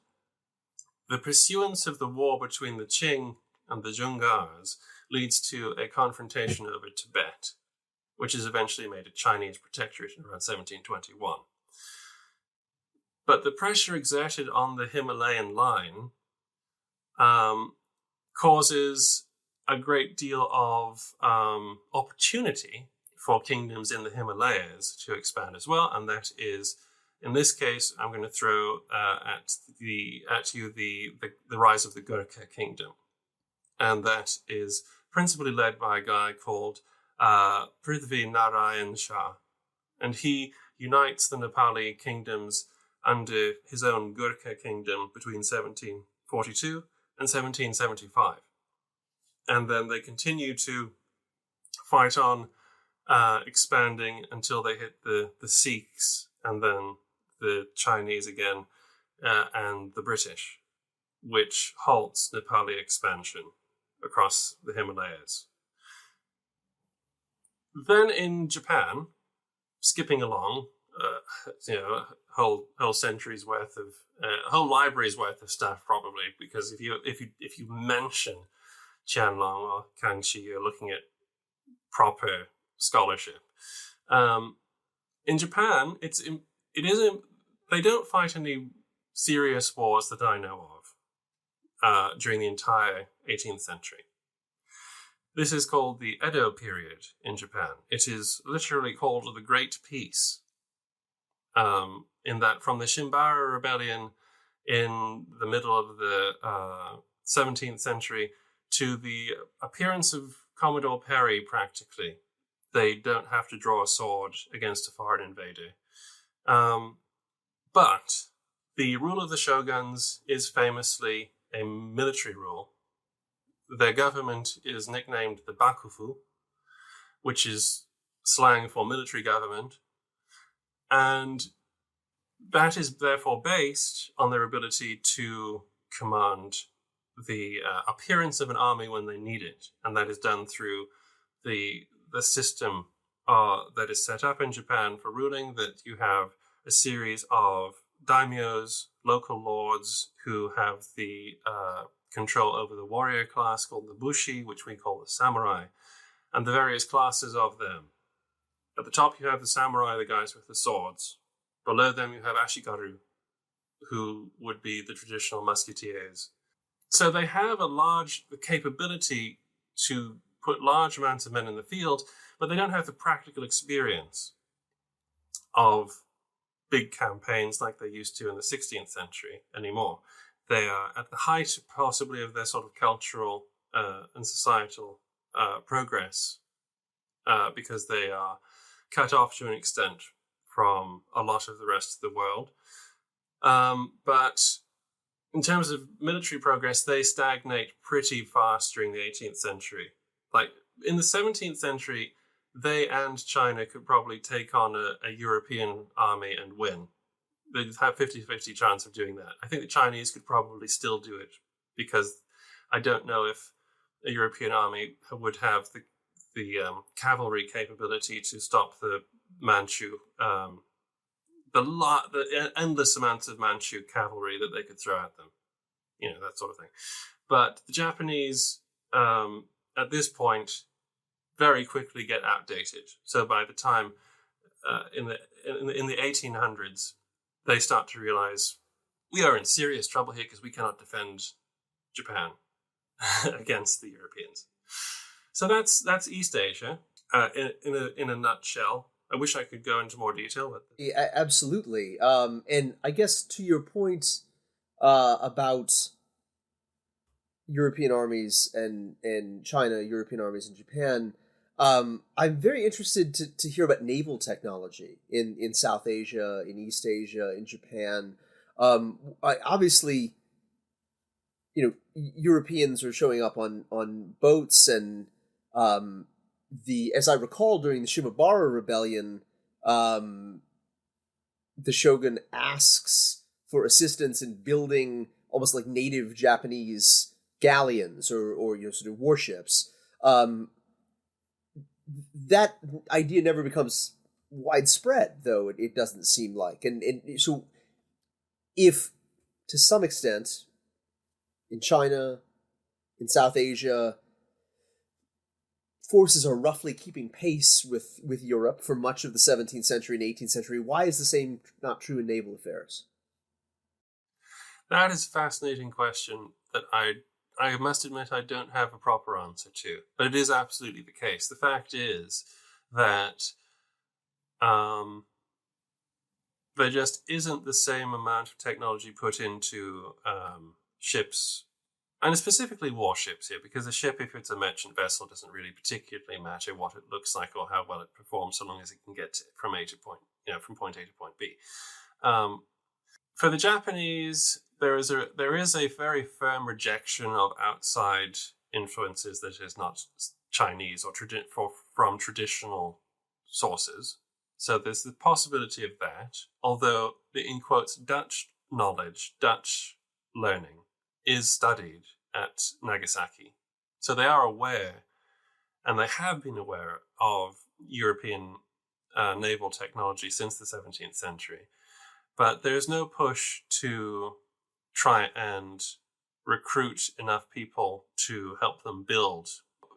the pursuance of the war between the Qing and the Jungars leads to a confrontation over Tibet, which is eventually made a Chinese protectorate in around 1721. But the pressure exerted on the Himalayan line causes a great deal of opportunity for kingdoms in the Himalayas to expand as well, and that is, in this case, I'm going to throw at you the rise of the Gurkha kingdom, and that is principally led by a guy called Prithvi Narayan Shah, and he unites the Nepali kingdoms under his own Gurkha kingdom between 1742 and 1775. And then they continue to fight on, expanding until they hit the Sikhs and then the Chinese again and the British, which halts Nepali expansion across the Himalayas. Then in Japan, skipping along, whole centuries worth of whole libraries worth of stuff probably, because if you mention Qianlong or Kangxi, you're looking at proper scholarship. In Japan, they don't fight any serious wars that I know of during the entire 18th century. This is called the Edo period in Japan. It is literally called the Great Peace. In that from the Shimbara rebellion in the middle of the 17th century to the appearance of Commodore Perry, practically, they don't have to draw a sword against a foreign invader. But the rule of the shoguns is famously a military rule. Their government is nicknamed the Bakufu, which is slang for military government. And that is therefore based on their ability to command the appearance of an army when they need it. And that is done through the system that is set up in Japan for ruling, that you have a series of daimyos, local lords, who have the control over the warrior class called the bushi, which we call the samurai, and the various classes of them. At the top you have the samurai, the guys with the swords. Below them you have ashigaru, who would be the traditional musketeers. So they have a large capability to put large amounts of men in the field, but they don't have the practical experience of big campaigns like they used to in the 16th century anymore. They are at the height, possibly, of their sort of cultural and societal progress, because they are cut off to an extent from a lot of the rest of the world. But in terms of military progress, they stagnate pretty fast during the 18th century. Like in the 17th century, they and China could probably take on a European army and win. They'd have 50-50 chance of doing that. I think the Chinese could probably still do it, because I don't know if a European army would have the cavalry capability to stop the Manchu, the endless amounts of Manchu cavalry that they could throw at them, that sort of thing. But the Japanese, at this point, very quickly get outdated. So by the time in the 1800s, they start to realize we are in serious trouble here because we cannot defend Japan against the Europeans. So that's East Asia in a nutshell. I wish I could go into more detail, but
yeah, absolutely. And I guess to your point about European armies and China, European armies in Japan, I'm very interested to hear about naval technology in South Asia, in East Asia, in Japan. Obviously, Europeans are showing up on boats, and as I recall, during the Shimabara Rebellion, the shogun asks for assistance in building almost like native Japanese galleons or sort of warships. That idea never becomes widespread, though it doesn't seem like. And so if, to some extent, in China, in South Asia, forces are roughly keeping pace with Europe for much of the 17th century and 18th century, why is the same not true in naval affairs?
That is a fascinating question that I must admit I don't have a proper answer to, but it is absolutely the case. The fact is that there just isn't the same amount of technology put into ships, and specifically warships here, because a ship, if it's a merchant vessel, doesn't really particularly matter what it looks like or how well it performs, so long as it can get from from point A to point B. For the Japanese, there is a very firm rejection of outside influences that is not Chinese or from traditional sources. So there's the possibility of that, although the, in quotes, Dutch knowledge, Dutch learning is studied at Nagasaki. So they are aware, and they have been aware of European naval technology since the 17th century. But there's no push to try and recruit enough people to help them build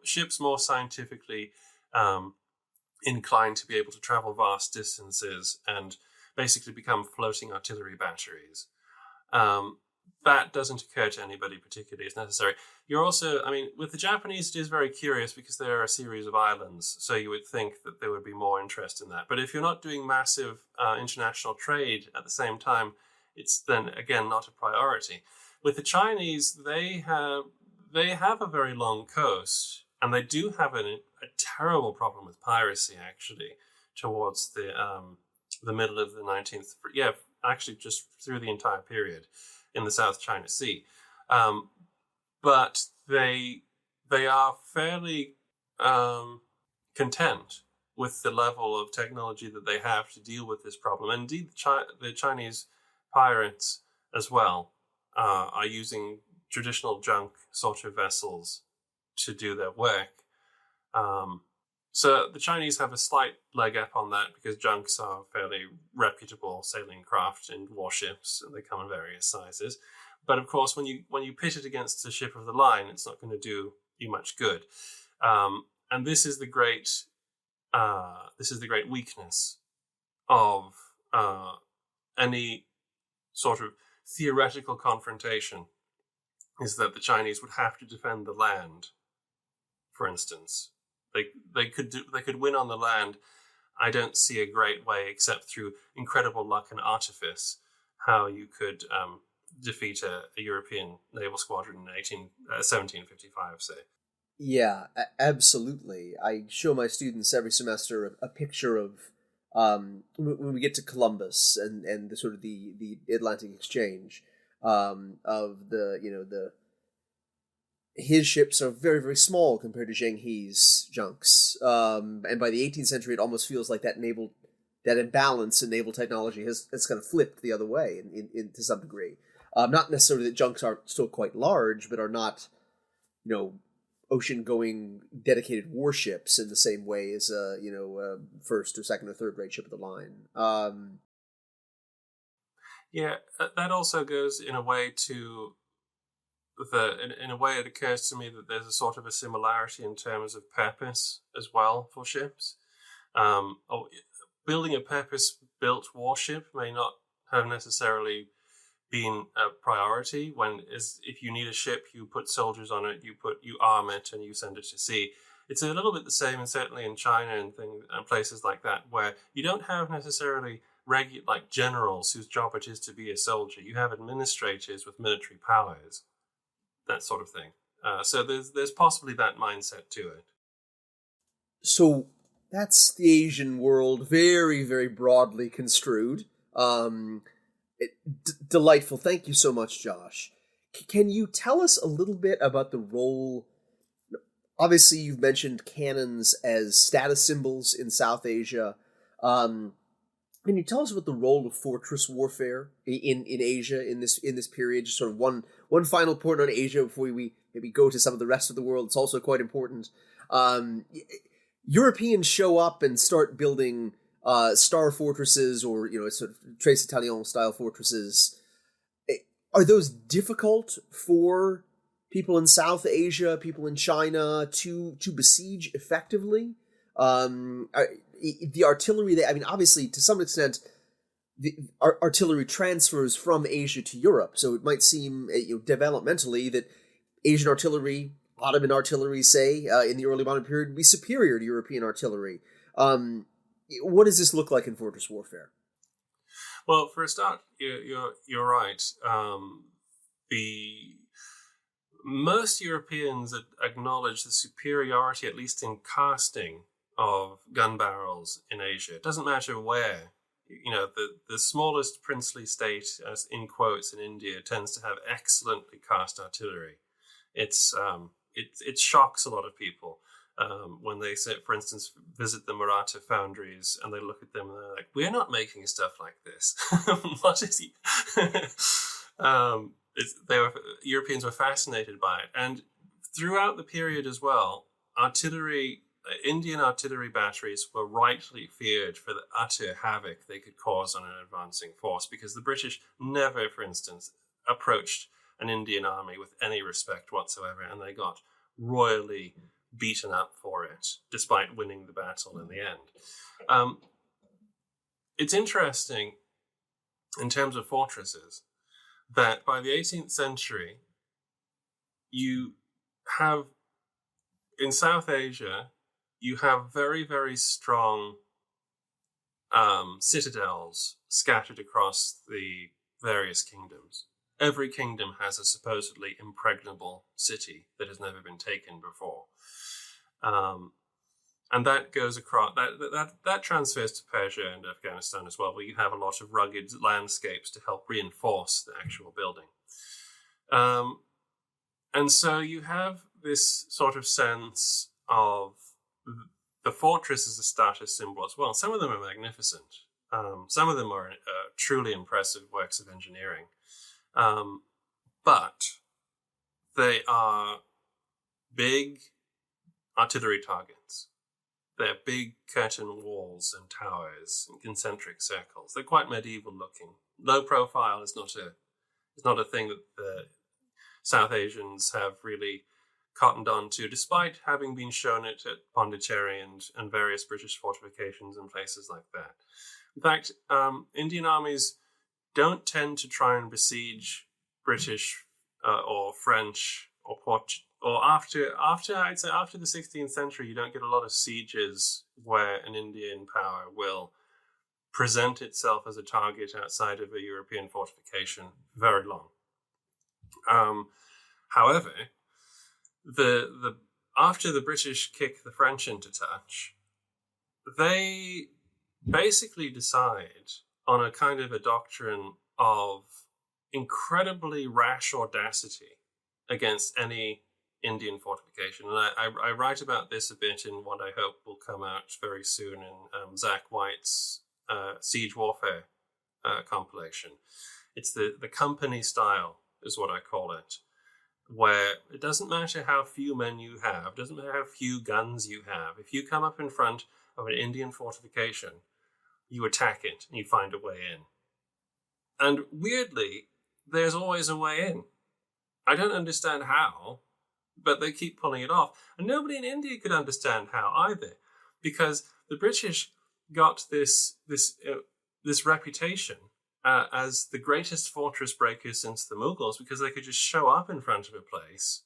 ships more scientifically inclined to be able to travel vast distances and basically become floating artillery batteries. That doesn't occur to anybody particularly as necessary. You're also, with the Japanese, it is very curious because there are a series of islands, so you would think that there would be more interest in that. But if you're not doing massive international trade at the same time, it's then, again, not a priority. With the Chinese, they have a very long coast, and they do have a terrible problem with piracy, actually, towards the middle of the 19th, actually just through the entire period in the South China Sea. But they are fairly content with the level of technology that they have to deal with this problem. And indeed, the Chinese pirates as well are using traditional junk sort of vessels to do their work. So the Chinese have a slight leg up on that because junks are fairly reputable sailing craft and warships, and they come in various sizes. But of course, when you pit it against a ship of the line, it's not going to do you much good. And this is the great weakness of any sort of theoretical confrontation, is that the Chinese would have to defend the land. For instance, they could win on the land. I don't see a great way, except through incredible luck and artifice, how you could defeat a European naval squadron in 1755, say.
Yeah, absolutely. I show my students every semester a picture of when we get to Columbus and the sort of the Atlantic Exchange, of the his ships are very, very small compared to Zheng He's junks. And by the 18th century, it almost feels like that imbalance in naval technology has kind of flipped the other way in to some degree. Not necessarily that junks aren't still quite large, but are not, ocean-going dedicated warships in the same way as first or second or third rate ship of the line.
Yeah, that also goes in a way to in a way it occurs to me that there's a sort of a similarity in terms of purpose as well for ships. Building a purpose-built warship may not have necessarily been a priority. If you need a ship, you put soldiers on it, you arm it, and you send it to sea. It's a little bit the same, and certainly in China and places like that, where you don't have necessarily like generals whose job it is to be a soldier. You have administrators with military powers, that sort of thing. So there's possibly that mindset to it.
So that's the Asian world, very, very broadly construed. Delightful. Thank you so much, Josh. Can you tell us a little bit about the role? Obviously, you've mentioned cannons as status symbols in South Asia. Can you tell us about the role of fortress warfare in Asia in this period? Just sort of one final point on Asia before we maybe go to some of the rest of the world. It's also quite important. Europeans show up and start building star fortresses, or sort of Tres Italiens style fortresses. Are those difficult for people in South Asia, people in China to besiege effectively? The artillery, obviously, to some extent, the artillery transfers from Asia to Europe, so it might seem developmentally that Asian artillery, Ottoman artillery, say, in the early modern period, would be superior to European artillery. What does this look like in fortress warfare?
Well, for a start, you're right. Most Europeans acknowledge the superiority, at least in casting, of gun barrels in Asia. It doesn't matter where. The smallest princely state, as in quotes, in India, tends to have excellently cast artillery. It shocks a lot of people when they, say, for instance, visit the Maratha foundries and they look at them and they're like, "We're not making stuff like this." What is he? Europeans were fascinated by it, and throughout the period as well, Indian artillery batteries were rightly feared for the utter havoc they could cause on an advancing force, because the British never, for instance, approached an Indian army with any respect whatsoever, and they got royally beaten up for it, despite winning the battle in the end. It's interesting, in terms of fortresses, that by the 18th century, you have, in South Asia, you have very, very strong citadels scattered across the various kingdoms. Every kingdom has a supposedly impregnable city that has never been taken before. And that goes across, that transfers to Persia and Afghanistan as well, where you have a lot of rugged landscapes to help reinforce the actual building. And so you have this sort of sense of the fortress as a status symbol as well. Some of them are magnificent. Some of them are truly impressive works of engineering. But they are big artillery targets. They're big curtain walls and towers in concentric circles. They're quite medieval looking. Low profile is not a thing that the South Asians have really cottoned on to, despite having been shown it at Pondicherry and various British fortifications and places like that. In fact, Indian armies don't tend to try and besiege British or French or Portuguese. Or after I'd say after the 16th century, you don't get a lot of sieges where an Indian power will present itself as a target outside of a European fortification very long. However, the after the British kick the French into touch, they basically decide on a kind of a doctrine of incredibly rash audacity against any Indian fortification. And I write about this a bit in what I hope will come out very soon in Zach White's Siege Warfare compilation. It's the company style is what I call it, where it doesn't matter how few men you have, doesn't matter how few guns you have. If you come up in front of an Indian fortification, you attack it and you find a way in. And weirdly, there's always a way in. I don't understand how, but they keep pulling it off. And nobody in India could understand how either, because the British got this reputation as the greatest fortress breakers since the Mughals, because they could just show up in front of a place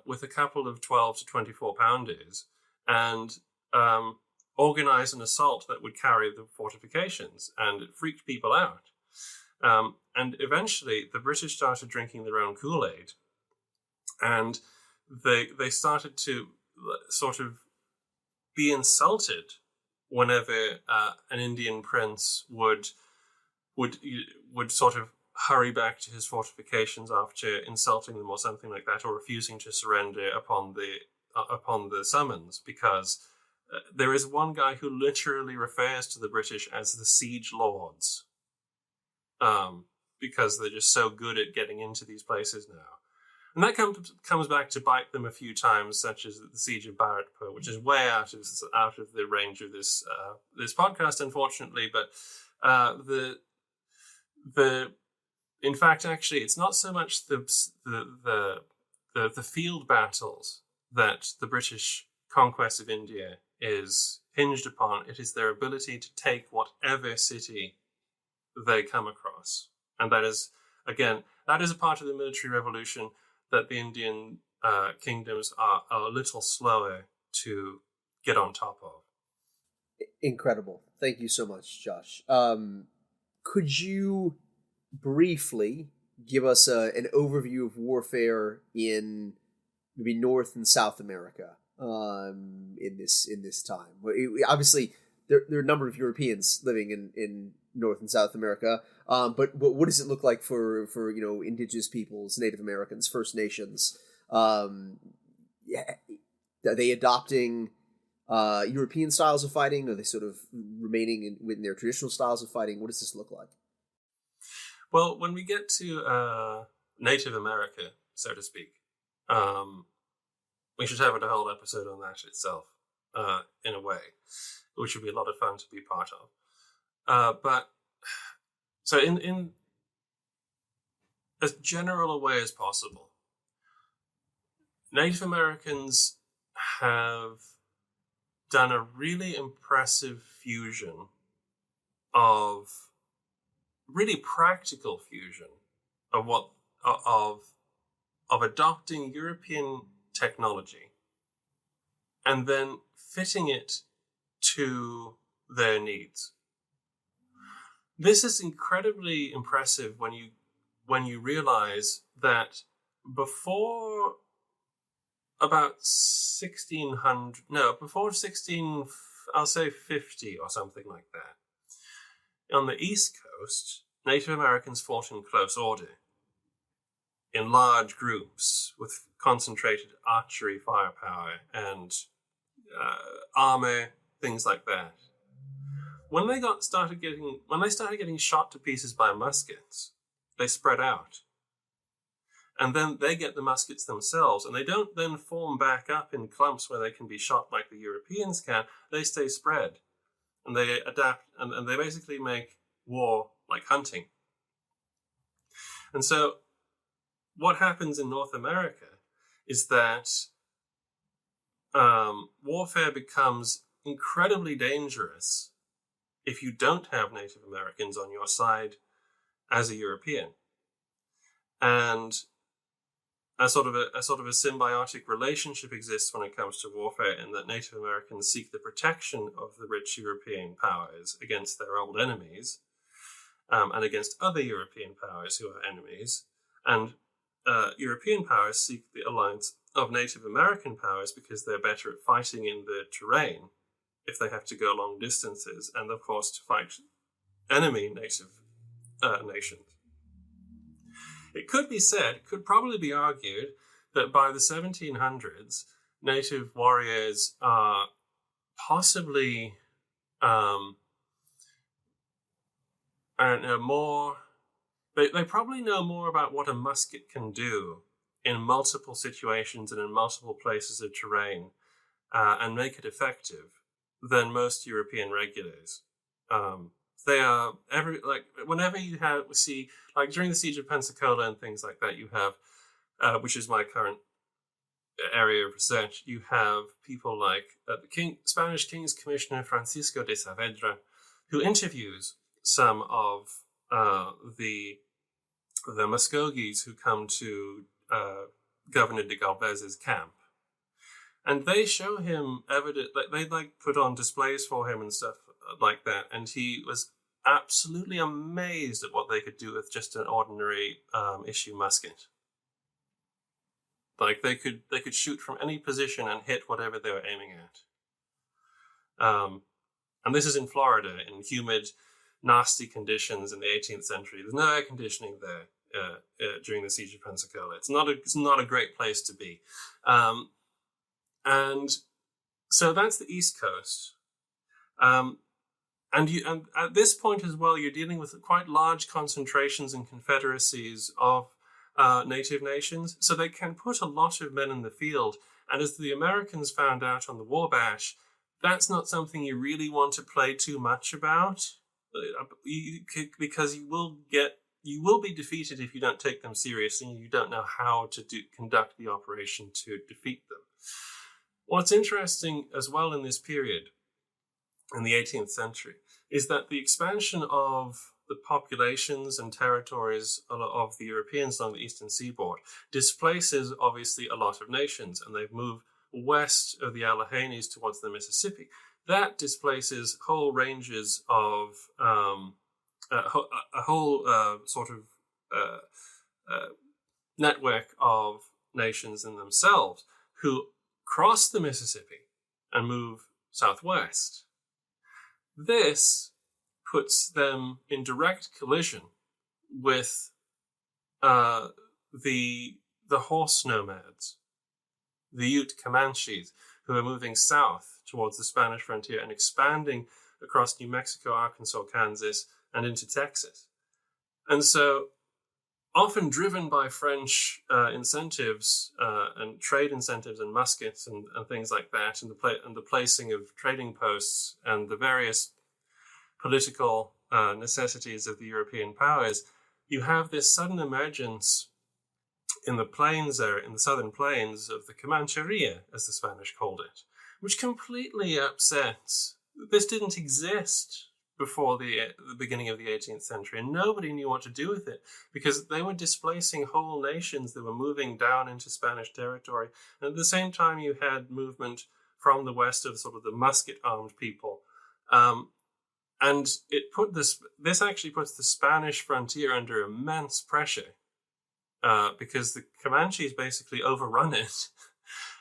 with a couple of 12 to 24 pounders and organize an assault that would carry the fortifications, and it freaked people out. And eventually the British started drinking their own Kool-Aid, and they started to sort of be insulted whenever an Indian prince would sort of hurry back to his fortifications after insulting them or something like that, or refusing to surrender upon the summons, because there is one guy who literally refers to the British as the siege lords, because they're just so good at getting into these places now. And that comes back to bite them a few times, such as the siege of Bharatpur, which is way out of the range of this podcast, unfortunately. But in fact, actually, it's not so much the field battles that the British conquest of India is hinged upon. It is their ability to take whatever city they come across, and that is a part of the military revolution that the Indian kingdoms are a little slower to get on top of.
Incredible. Thank you so much, Josh. Could you briefly give us an overview of warfare in maybe North and South America in this time? Obviously, there are a number of Europeans living in North and South America, but what does it look like for indigenous peoples, Native Americans, First Nations? Are they adopting European styles of fighting? Are they sort of remaining within their traditional styles of fighting? What does this look like?
Well, when we get to Native America, so to speak, we should have a whole episode on that itself, in a way, which would be a lot of fun to be part of. But so in as general a way as possible, Native Americans have done a really impressive fusion of really practical fusion of adopting European technology and then fitting it to their needs. This is incredibly impressive when you realize that before about 50 or something like that, on the East Coast, Native Americans fought in close order, in large groups with concentrated archery firepower and armor, things like that. When they started getting shot to pieces by muskets, they spread out. And then they get the muskets themselves, and they don't then form back up in clumps where they can be shot like the Europeans can. They stay spread, and they adapt, and they basically make war like hunting. And so what happens in North America is that warfare becomes incredibly dangerous if you don't have Native Americans on your side as a European. And a sort of a symbiotic relationship exists when it comes to warfare, in that Native Americans seek the protection of the rich European powers against their old enemies, and against other European powers who are enemies. And European powers seek the alliance of Native American powers because they're better at fighting in the terrain if they have to go long distances, and of course to fight enemy Native nations. It could be said, could probably be argued, that by the 1700s, Native warriors are possibly, more. They probably know more about what a musket can do in multiple situations and in multiple places of terrain, and make it effective than most European regulars. They are whenever you see during the Siege of Pensacola and things like that, you have, which is my current area of research, you have people like the Spanish King's Commissioner Francisco de Saavedra, who interviews some of the Muskogees who come to Governor de Galvez's camp. And they show him they put on displays for him and stuff like that. And he was absolutely amazed at what they could do with just an ordinary issue musket. Like they could shoot from any position and hit whatever they were aiming at. And this is in Florida, in humid, nasty conditions in the 18th century. There's no air conditioning there during the Siege of Pensacola. It's not a great place to be. And so that's the East Coast. And at this point as well, you're dealing with quite large concentrations and confederacies of native nations. So they can put a lot of men in the field. And as the Americans found out on the Wabash, that's not something you really want to play too much about, because you will be defeated if you don't take them seriously and you don't know how to conduct the operation to defeat them. What's interesting as well in this period, in the 18th century, is that the expansion of the populations and territories of the Europeans along the eastern seaboard displaces obviously a lot of nations, and they've moved west of the Alleghenies towards the Mississippi. That displaces whole ranges of a whole sort of network of nations in themselves who cross the Mississippi and move southwest. This puts them in direct collision with the horse nomads, the Ute Comanches, who are moving south towards the Spanish frontier and expanding across New Mexico, Arkansas, Kansas, and into Texas. And so, often driven by French incentives and trade incentives and muskets and things like that, and the placing of trading posts and the various political necessities of the European powers, you have this sudden emergence in the plains there, in the southern plains, of the Comancheria, as the Spanish called it, which completely upsets. This didn't exist before the beginning of the 18th century, and nobody knew what to do with it because they were displacing whole nations that were moving down into Spanish territory. And at the same time, you had movement from the west of sort of the musket-armed people. And this actually puts the Spanish frontier under immense pressure because the Comanches basically overrun it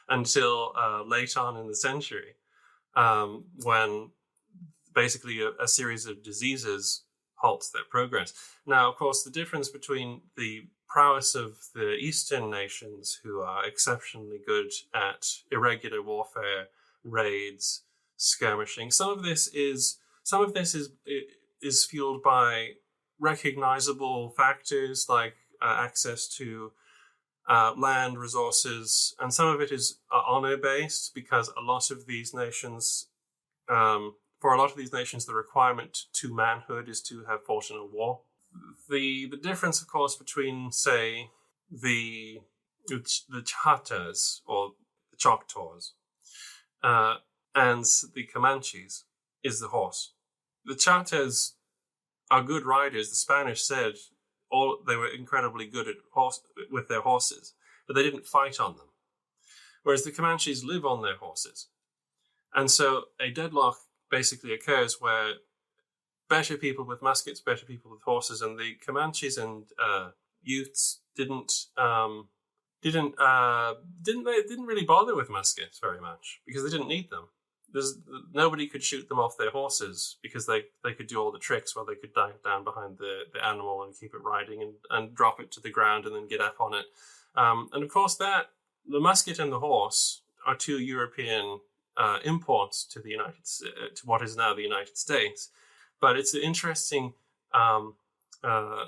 until late on in the century, when basically a series of diseases halts their progress. Now, of course, the difference between the prowess of the eastern nations, who are exceptionally good at irregular warfare, raids, skirmishing, some of this is fueled by recognizable factors like access to land resources, and some of it is honor-based, because a lot of these nations, for a lot of these nations, the requirement to manhood is to have fought in a war. The difference, of course, between, say, the Chatas or the Choctaws and the Comanches is the horse. The Chatas are good riders. The Spanish said they were incredibly good at with their horses, but they didn't fight on them. Whereas the Comanches live on their horses. And so a deadlock basically occurs where better people with muskets, better people with horses, and the Comanches and youths didn't really bother with muskets very much, because they didn't need them. Nobody could shoot them off their horses, because they could do all the tricks where they could dive down behind the animal and keep it riding and drop it to the ground and then get up on it. And of course, the musket and the horse are two European imports to to what is now the United States. But it's an interesting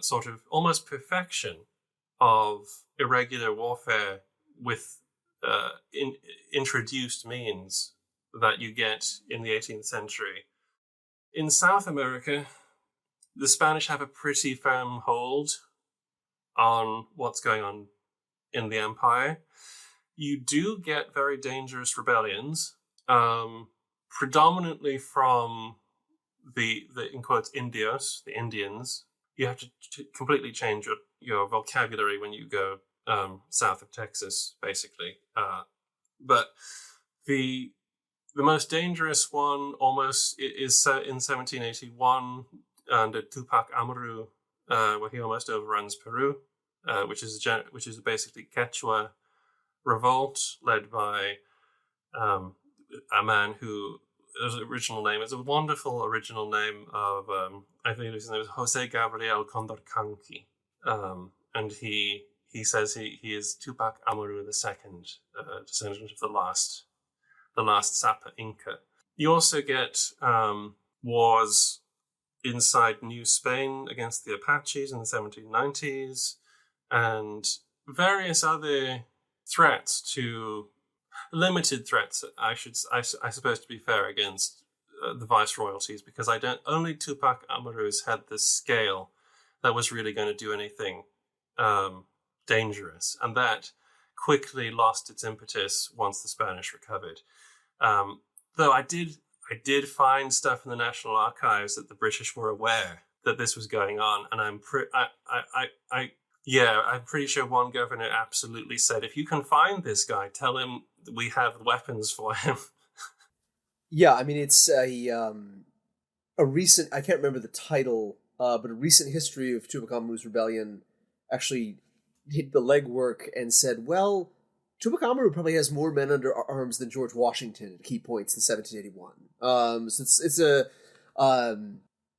sort of almost perfection of irregular warfare with introduced means that you get in the 18th century. In South America, the Spanish have a pretty firm hold on what's going on in the empire. You do get very dangerous rebellions, predominantly from the in quotes indios, the Indians. You have to completely change your vocabulary when you go south of Texas, basically. But the most dangerous one almost is in 1781 under Tupac Amaru, where he almost overruns Peru, which is basically Quechua revolt led by a man who his original name is a wonderful original name of I think his name is Jose Gabriel Condorcanqui, and he says he is Tupac Amaru II, descendant of the last Sapa Inca. You also get wars inside New Spain against the Apaches in the 1790s, and various other limited threats, I suppose, to be fair, against the viceroyalties, because only Tupac Amaru's had this scale that was really going to do anything dangerous, and that quickly lost its impetus once the Spanish recovered. Though I did find stuff in the National Archives that the British were aware that this was going on, and I'm pretty sure one governor absolutely said, if you can find this guy, tell him we have weapons for him.
Yeah, I mean, it's a recent, I can't remember the title, but a recent history of Tupac Amaru's rebellion actually did the legwork and said, well, Tupac Amaru probably has more men under arms than George Washington at key points in 1781. So it's a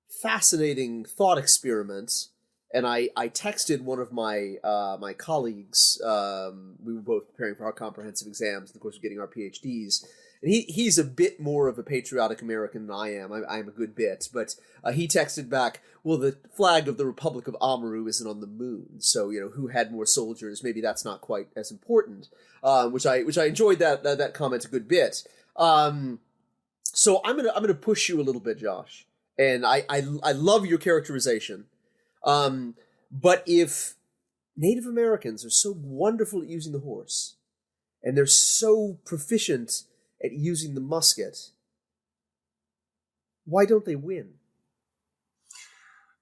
fascinating thought experiment. And I texted one of my my colleagues. We were both preparing for our comprehensive exams, and of course, getting our PhDs. And he's a bit more of a patriotic American than I am. I'm a good bit, but he texted back, "Well, the flag of the Republic of Amaru isn't on the moon, so who had more soldiers? Maybe that's not quite as important." Which I enjoyed that comment a good bit. So I'm gonna push you a little bit, Josh, and I love your characterization. But if Native Americans are so wonderful at using the horse, and they're so proficient at using the musket, why don't they win?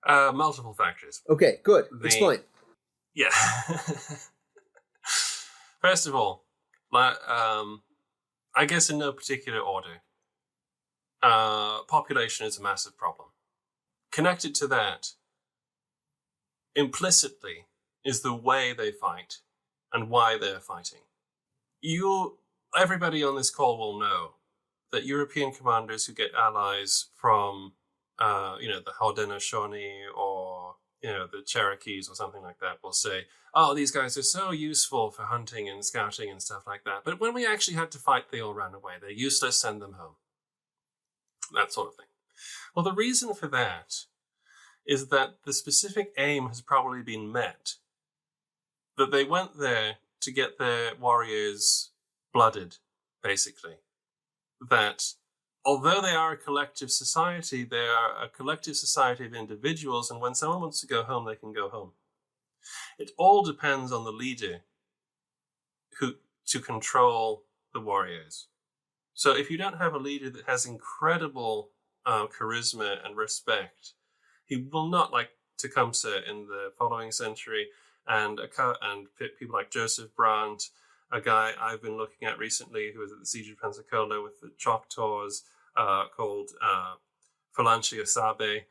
Multiple factors.
Okay, good. Explain.
Yeah. First of all, I guess in no particular order, population is a massive problem. Connected to that, implicitly, is the way they fight and why they're fighting. Everybody on this call will know that European commanders who get allies from, the Haudenosaunee or, the Cherokees or something like that will say, oh, these guys are so useful for hunting and scouting and stuff like that. But when we actually had to fight, they all ran away. They're useless, send them home. That sort of thing. Well, the reason for that is that the specific aim has probably been met. That they went there to get their warriors blooded, basically. That although they are a collective society, they are a collective society of individuals, and when someone wants to go home, they can go home. It all depends on the leader to control the warriors. So if you don't have a leader that has incredible charisma and respect, he will not, like Tecumseh in the following century, and people like Joseph Brant, a guy I've been looking at recently who was at the Siege of Pensacola with the Choctaws, called Falanchi Osabe.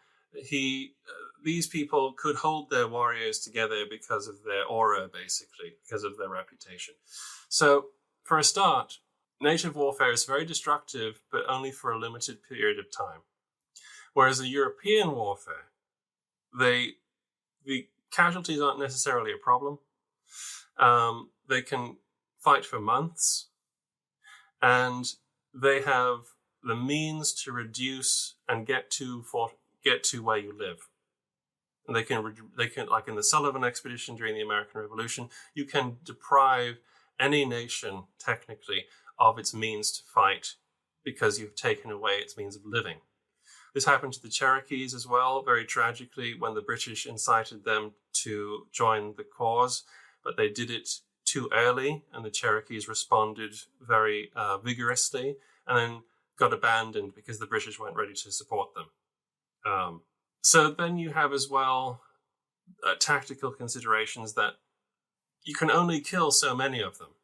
These people could hold their warriors together because of their aura, basically, because of their reputation. So, for a start, native warfare is very destructive, but only for a limited period of time. Whereas a European warfare, the casualties aren't necessarily a problem. They can fight for months, and they have the means to reduce and get to where you live. And they can, like in the Sullivan expedition during the American Revolution, you can deprive any nation, technically, of its means to fight because you've taken away its means of living. This happened to the Cherokees as well, very tragically, when the British incited them to join the cause, but they did it too early, and the Cherokees responded very vigorously, and then got abandoned because the British weren't ready to support them. So then you have as well tactical considerations that you can only kill so many of them.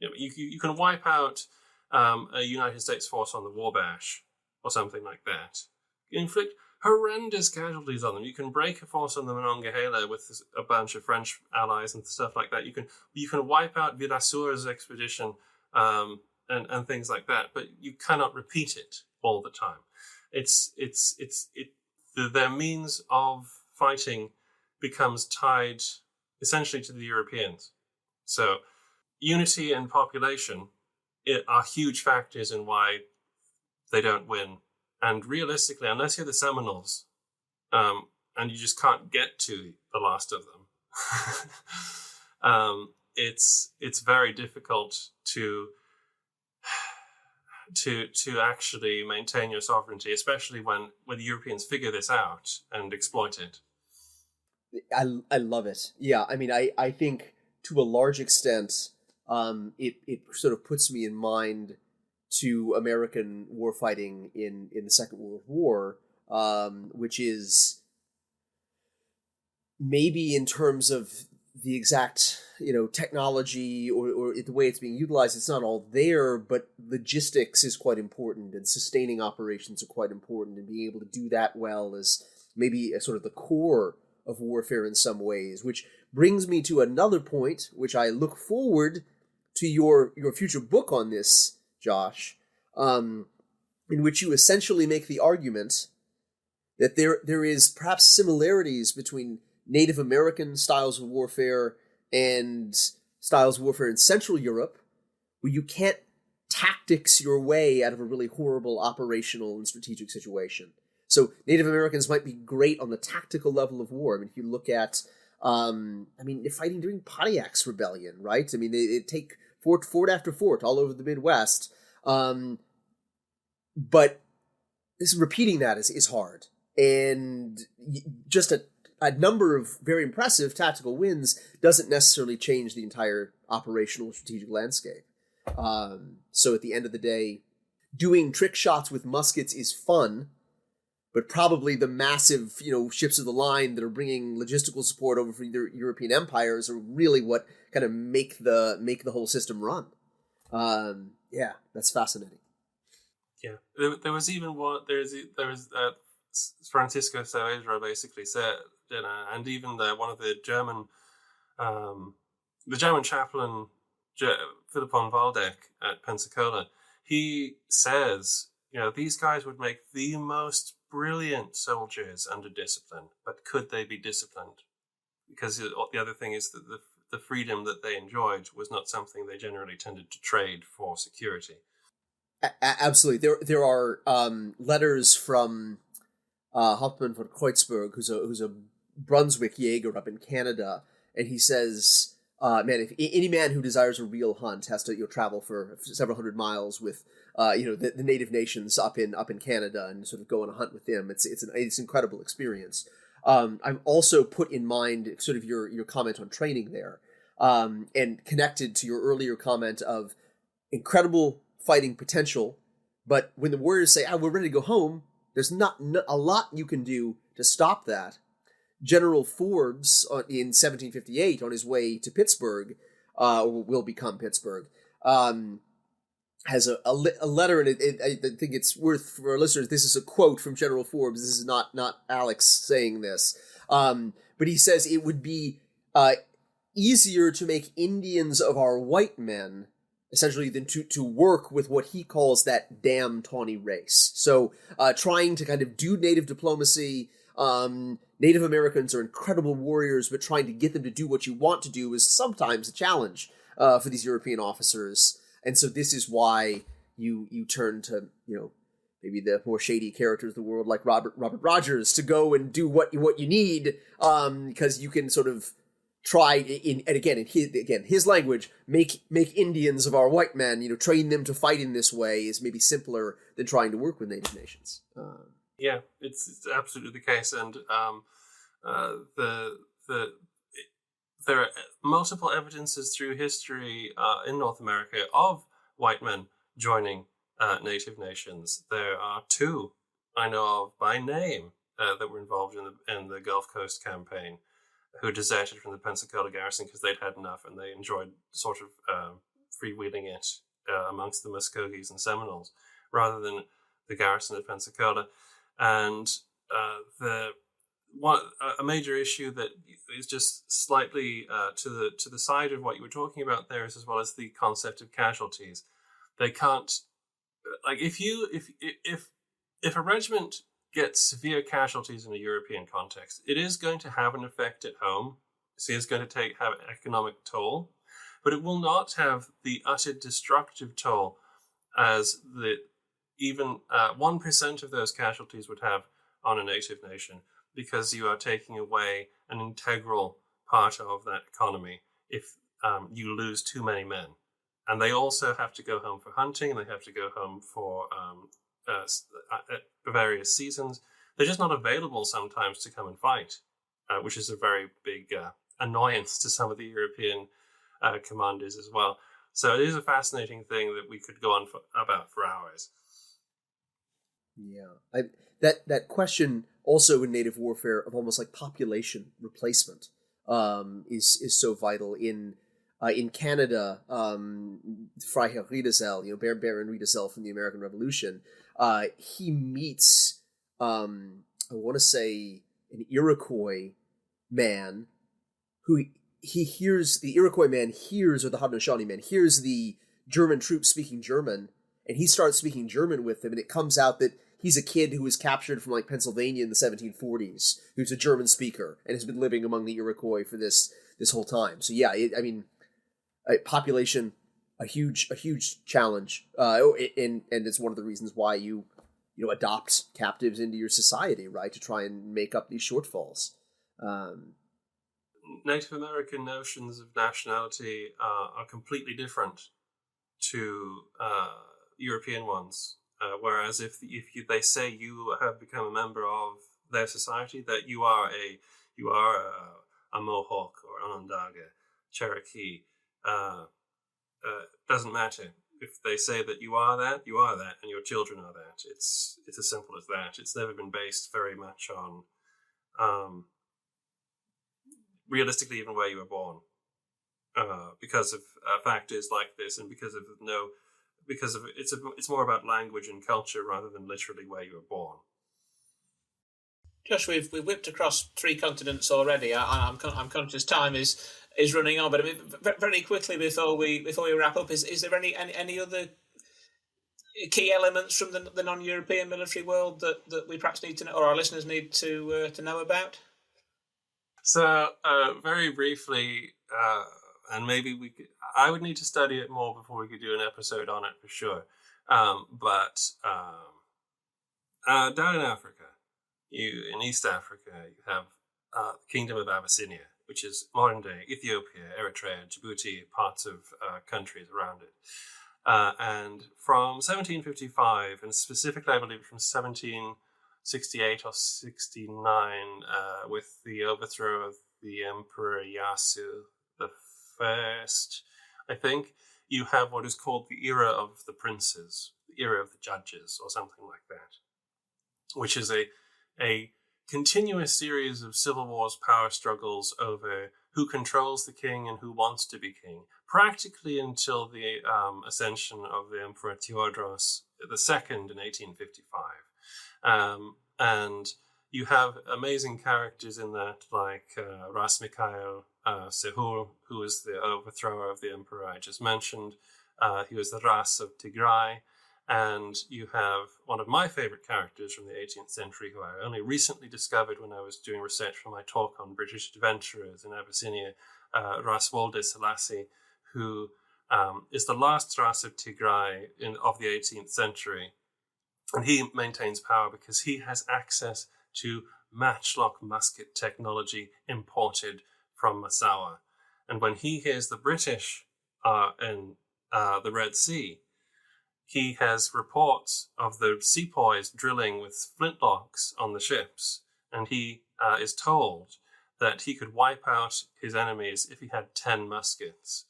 You can wipe out a United States force on the Wabash or something like that. You inflict horrendous casualties on them. You can break a force on the Monongahela with a bunch of French allies and stuff like that. You can wipe out Villesur's expedition and things like that, but you cannot repeat it all the time. Their means of fighting becomes tied essentially to the Europeans. So unity and population are huge factors in why they don't win. And realistically, unless you're the Seminoles, and you just can't get to the last of them, it's very difficult to actually maintain your sovereignty, especially when the Europeans figure this out and exploit it.
I love it. Yeah, I mean, I think to a large extent, it sort of puts me in mind to American warfighting in the Second World War, which is maybe in terms of the exact technology or the way it's being utilized, it's not all there, but logistics is quite important, and sustaining operations are quite important, and being able to do that well is maybe a sort of the core of warfare in some ways, which brings me to another point, which I look forward to your future book on this, Josh, in which you essentially make the argument that there is perhaps similarities between Native American styles of warfare and styles of warfare in Central Europe, where you can't tactics your way out of a really horrible operational and strategic situation. So Native Americans might be great on the tactical level of war. I mean, if you look at, they're fighting during Pontiac's rebellion, right? I mean, they take fort after fort all over the Midwest. But repeating that is hard. And just a number of very impressive tactical wins doesn't necessarily change the entire operational strategic landscape. So at the end of the day, doing trick shots with muskets is fun, but probably the massive, ships of the line that are bringing logistical support over from the European empires are really what kind of make the whole system run. Yeah, that's fascinating.
Yeah, there was even one. There was Francisco Saavedra basically said, and even one of the German chaplain Philipp von Waldeck at Pensacola, he says, these guys would make the most brilliant soldiers under discipline, but could they be disciplined? Because the other thing is that the freedom that they enjoyed was not something they generally tended to trade for security.
Absolutely. There are letters from Hauptmann von Kreutzberg, who's a Brunswick Jaeger up in Canada, and he says man, if any man who desires a real hunt has to travel for several hundred miles with the native nations up in Canada and sort of go on a hunt with them. It's an incredible experience. I've also put in mind sort of your comment on training there, and connected to your earlier comment of incredible fighting potential, but when the warriors say, we're ready to go home, there's not a lot you can do to stop that. General Forbes in 1758, on his way to Pittsburgh, will become Pittsburgh, has a letter, and I think it's worth for our listeners. This is a quote from General Forbes. This is not Alex saying this, but he says it would be easier to make Indians of our white men, essentially, than to work with what he calls that damn tawny race. So trying to kind of do native diplomacy. Native Americans are incredible warriors, but trying to get them to do what you want to do is sometimes a challenge for these European officers. And so this is why you turn to, maybe the more shady characters of the world like Robert Rogers to go and do what you need, because you can sort of try in his language, make Indians of our white men, train them to fight in this way is maybe simpler than trying to work with native nations.
Yeah, it's absolutely the case, and there are multiple evidences through history in North America of white men joining native nations. There are two I know of by name that were involved in the Gulf Coast campaign, who deserted from the Pensacola garrison because they'd had enough, and they enjoyed sort of freewheeling it amongst the Muskogees and Seminoles rather than the garrison at Pensacola. And a major issue that is just slightly to the side of what you were talking about there is as well as the concept of casualties. They can't, like, if a regiment gets severe casualties in a European context, it is going to have an effect at home. So it's going to have an economic toll, but it will not have the utter destructive toll as even 1% of those casualties would have on a native nation, because you are taking away an integral part of that economy if you lose too many men. And they also have to go home for hunting, and they have to go home for various seasons. They're just not available sometimes to come and fight, which is a very big annoyance to some of the European commanders as well. So it is a fascinating thing that we could go on about for hours.
Yeah, that question also in native warfare of almost like population replacement is so vital. In Canada, Freiherr Riedesel, Baron Riedesel from the American Revolution, he meets I want to say an Iroquois man who he hears, the Iroquois man hears, or the Haudenosaunee man hears the German troops speaking German, and he starts speaking German with them, and it comes out that he's a kid who was captured from like Pennsylvania in the 1740s, who's a German speaker and has been living among the Iroquois for this whole time. So yeah, population, a huge challenge, and it's one of the reasons why you adopt captives into your society, right, to try and make up these shortfalls.
Native American notions of nationality are completely different to European ones. Whereas if they say you have become a member of their society, that you are a Mohawk or Onondaga, Cherokee, doesn't matter. If they say that you are that, and your children are that. It's as simple as that. It's never been based very much on realistically even where you were born, because of factors like this, and because of it's more about language and culture rather than literally where you were born.
Josh, we've whipped across 3 continents already. I'm conscious time is running on, but I mean, very quickly before we wrap up, is there any other key elements from the non-European military world that we perhaps need to know, or our listeners need to know about?
So very briefly, and maybe I would need to study it more before we could do an episode on it for sure. But down in Africa, in East Africa, you have the Kingdom of Abyssinia, which is modern-day Ethiopia, Eritrea, Djibouti, parts of countries around it. And from 1755, and specifically, I believe from 1768 or 69, with the overthrow of the Emperor Yasu the First, I think, you have what is called the era of the princes, the era of the judges, or something like that, which is a continuous series of civil wars, power struggles over who controls the king and who wants to be king, practically until the ascension of the Emperor Theodros II in 1855. And you have amazing characters in that, like Ras Mikhail Sehur, who is the overthrower of the emperor I just mentioned. He was the Ras of Tigray. And you have one of my favorite characters from the 18th century, who I only recently discovered when I was doing research for my talk on British adventurers in Abyssinia, Ras Wolde Selassie, who is the last Ras of Tigray of the 18th century. And he maintains power because he has access to matchlock musket technology imported from Massawa. And when he hears the British are in the Red Sea, he has reports of the sepoys drilling with flintlocks on the ships, and he is told that he could wipe out his enemies if he had 10 muskets,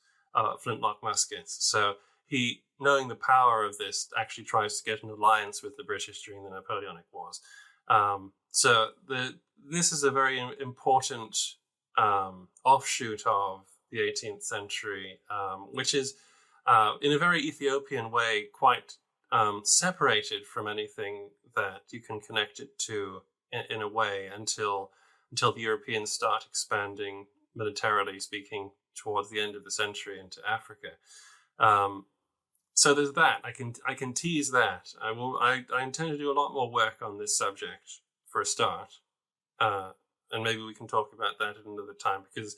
flintlock muskets. So he, knowing the power of this, actually tries to get an alliance with the British during the Napoleonic Wars. So this is a very important offshoot of the 18th century, which is in a very Ethiopian way, quite separated from anything that you can connect it to in a way until the Europeans start expanding, militarily speaking, towards the end of the century into Africa. So there's that. I can tease that. I intend to do a lot more work on this subject for a start, and maybe we can talk about that at another time, because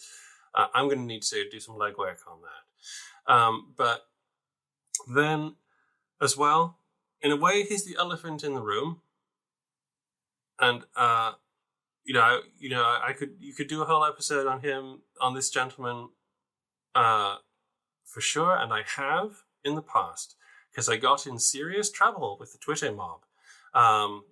I'm going to need to do some legwork on that. But then, as well, in a way, he's the elephant in the room, and you could do a whole episode on him, on this gentleman, for sure, and I have in the past, because I got in serious trouble with the Twitter mob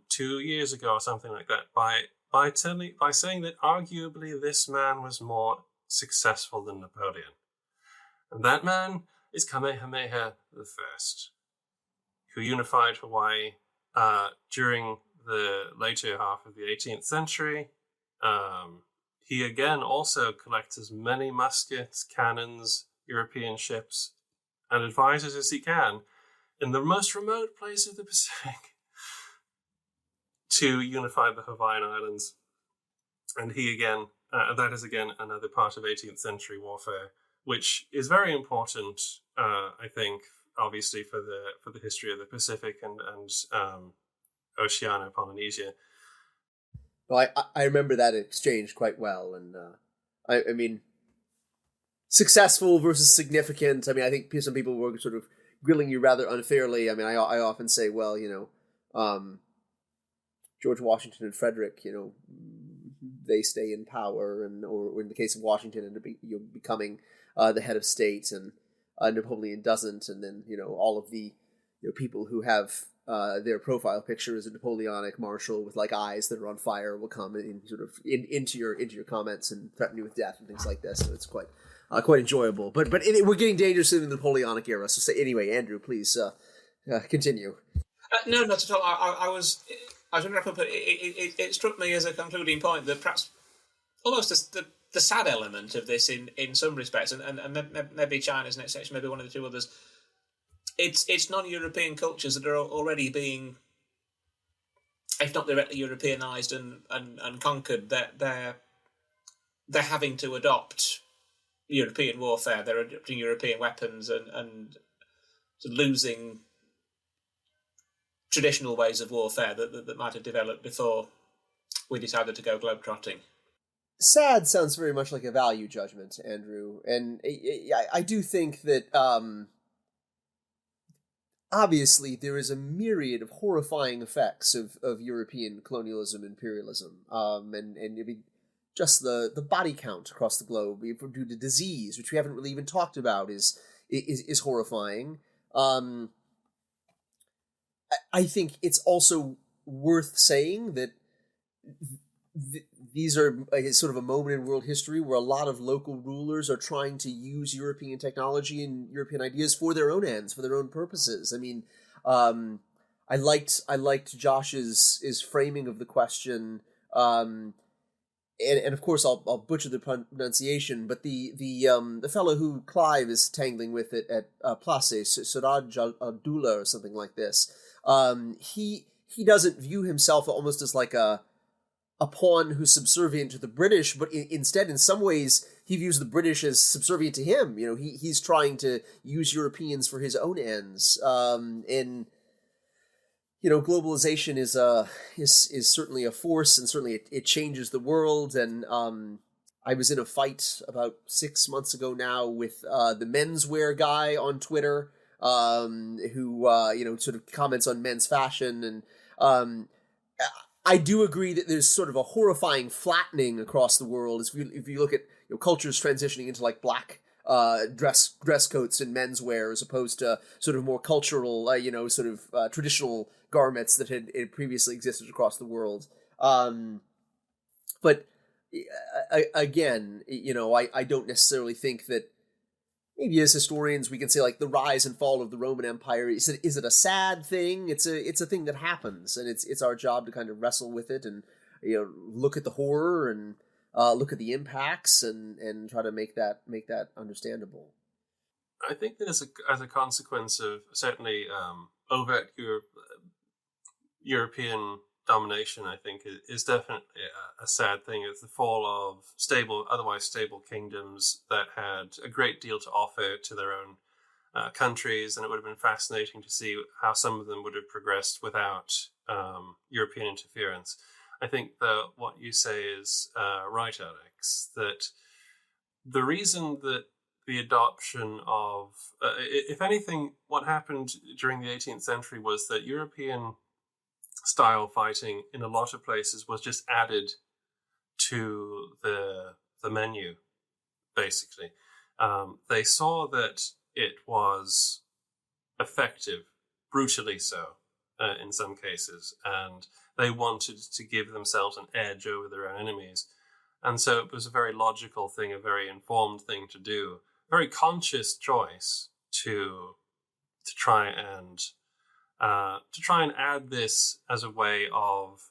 2 years ago or something like that by saying that arguably this man was more successful than Napoleon. And that man is Kamehameha I, who unified Hawaii during the later half of the 18th century. He again also collects as many muskets, cannons, European ships, and advisors as he can in the most remote place of the Pacific to unify the Hawaiian Islands. And he again, that is again another part of 18th century warfare, which is very important, I think, obviously for the history of the Pacific and Oceania, Polynesia.
Well, I remember that exchange quite well, and I mean, successful versus significant. I mean, I think some people were sort of grilling you rather unfairly. I mean, I often say, well, George Washington and Frederick, they stay in power, or in the case of Washington, end up becoming the head of state, and Napoleon doesn't, and then all of the people who have their profile picture as a Napoleonic marshal with like eyes that are on fire will come in sort of into your comments and threaten you with death and things like this. So it's quite enjoyable. But we're getting dangerous in the Napoleonic era. So anyway, Andrew, please continue.
No, not at all. I was going to wrap up, but it struck me as a concluding point that perhaps almost the sad element of this in some respects, and maybe China's an exception, maybe one of the two others, it's non-European cultures that are already being, if not directly Europeanized and conquered, that they're having to adopt European warfare. They're adopting European weapons and losing traditional ways of warfare that might have developed before we decided to go globetrotting.
Sad sounds very much like a value judgment, Andrew, and I do think that obviously there is a myriad of horrifying effects of European colonialism, imperialism, and I mean, just the body count across the globe due to disease, which we haven't really even talked about, is horrifying. I think it's also worth saying that these are sort of a moment in world history where a lot of local rulers are trying to use European technology and European ideas for their own ends, for their own purposes. I mean, I liked Josh's framing of the question, and of course I'll butcher the pronunciation, but the fellow who Clive is tangling with it at Place, Suraj Abdullah or something like this. He doesn't view himself almost as like a pawn who's subservient to the British, but instead, in some ways, he views the British as subservient to him. You know, he's trying to use Europeans for his own ends. And you know, globalization is certainly a force, and certainly it changes the world. And I was in a fight about 6 months ago now with the menswear guy on Twitter, who you know, sort of comments on men's fashion, and I do agree that there's sort of a horrifying flattening across the world if you look at, you know, cultures transitioning into like black dress coats and menswear as opposed to sort of more cultural, you know, sort of traditional garments that had previously existed across the world. But again, you know, I don't necessarily think that. Maybe as historians we can say like the rise and fall of the Roman Empire. Is it a sad thing? It's a thing that happens, and it's our job to kind of wrestle with it and, you know, look at the horror and look at the impacts and try to make that understandable.
I think that as a consequence of certainly overt European domination, I think is definitely a sad thing. It's the fall of otherwise stable kingdoms that had a great deal to offer to their own countries, and it would have been fascinating to see how some of them would have progressed without European interference. I think that what you say is right, Alex, that the reason that the adoption of, if anything, what happened during the 18th century was that European style fighting in a lot of places was just added to the menu, basically. They saw that it was effective, brutally so, in some cases, and they wanted to give themselves an edge over their own enemies. And so it was a very logical thing, a very informed thing to do, a very conscious choice to try and add this as a way of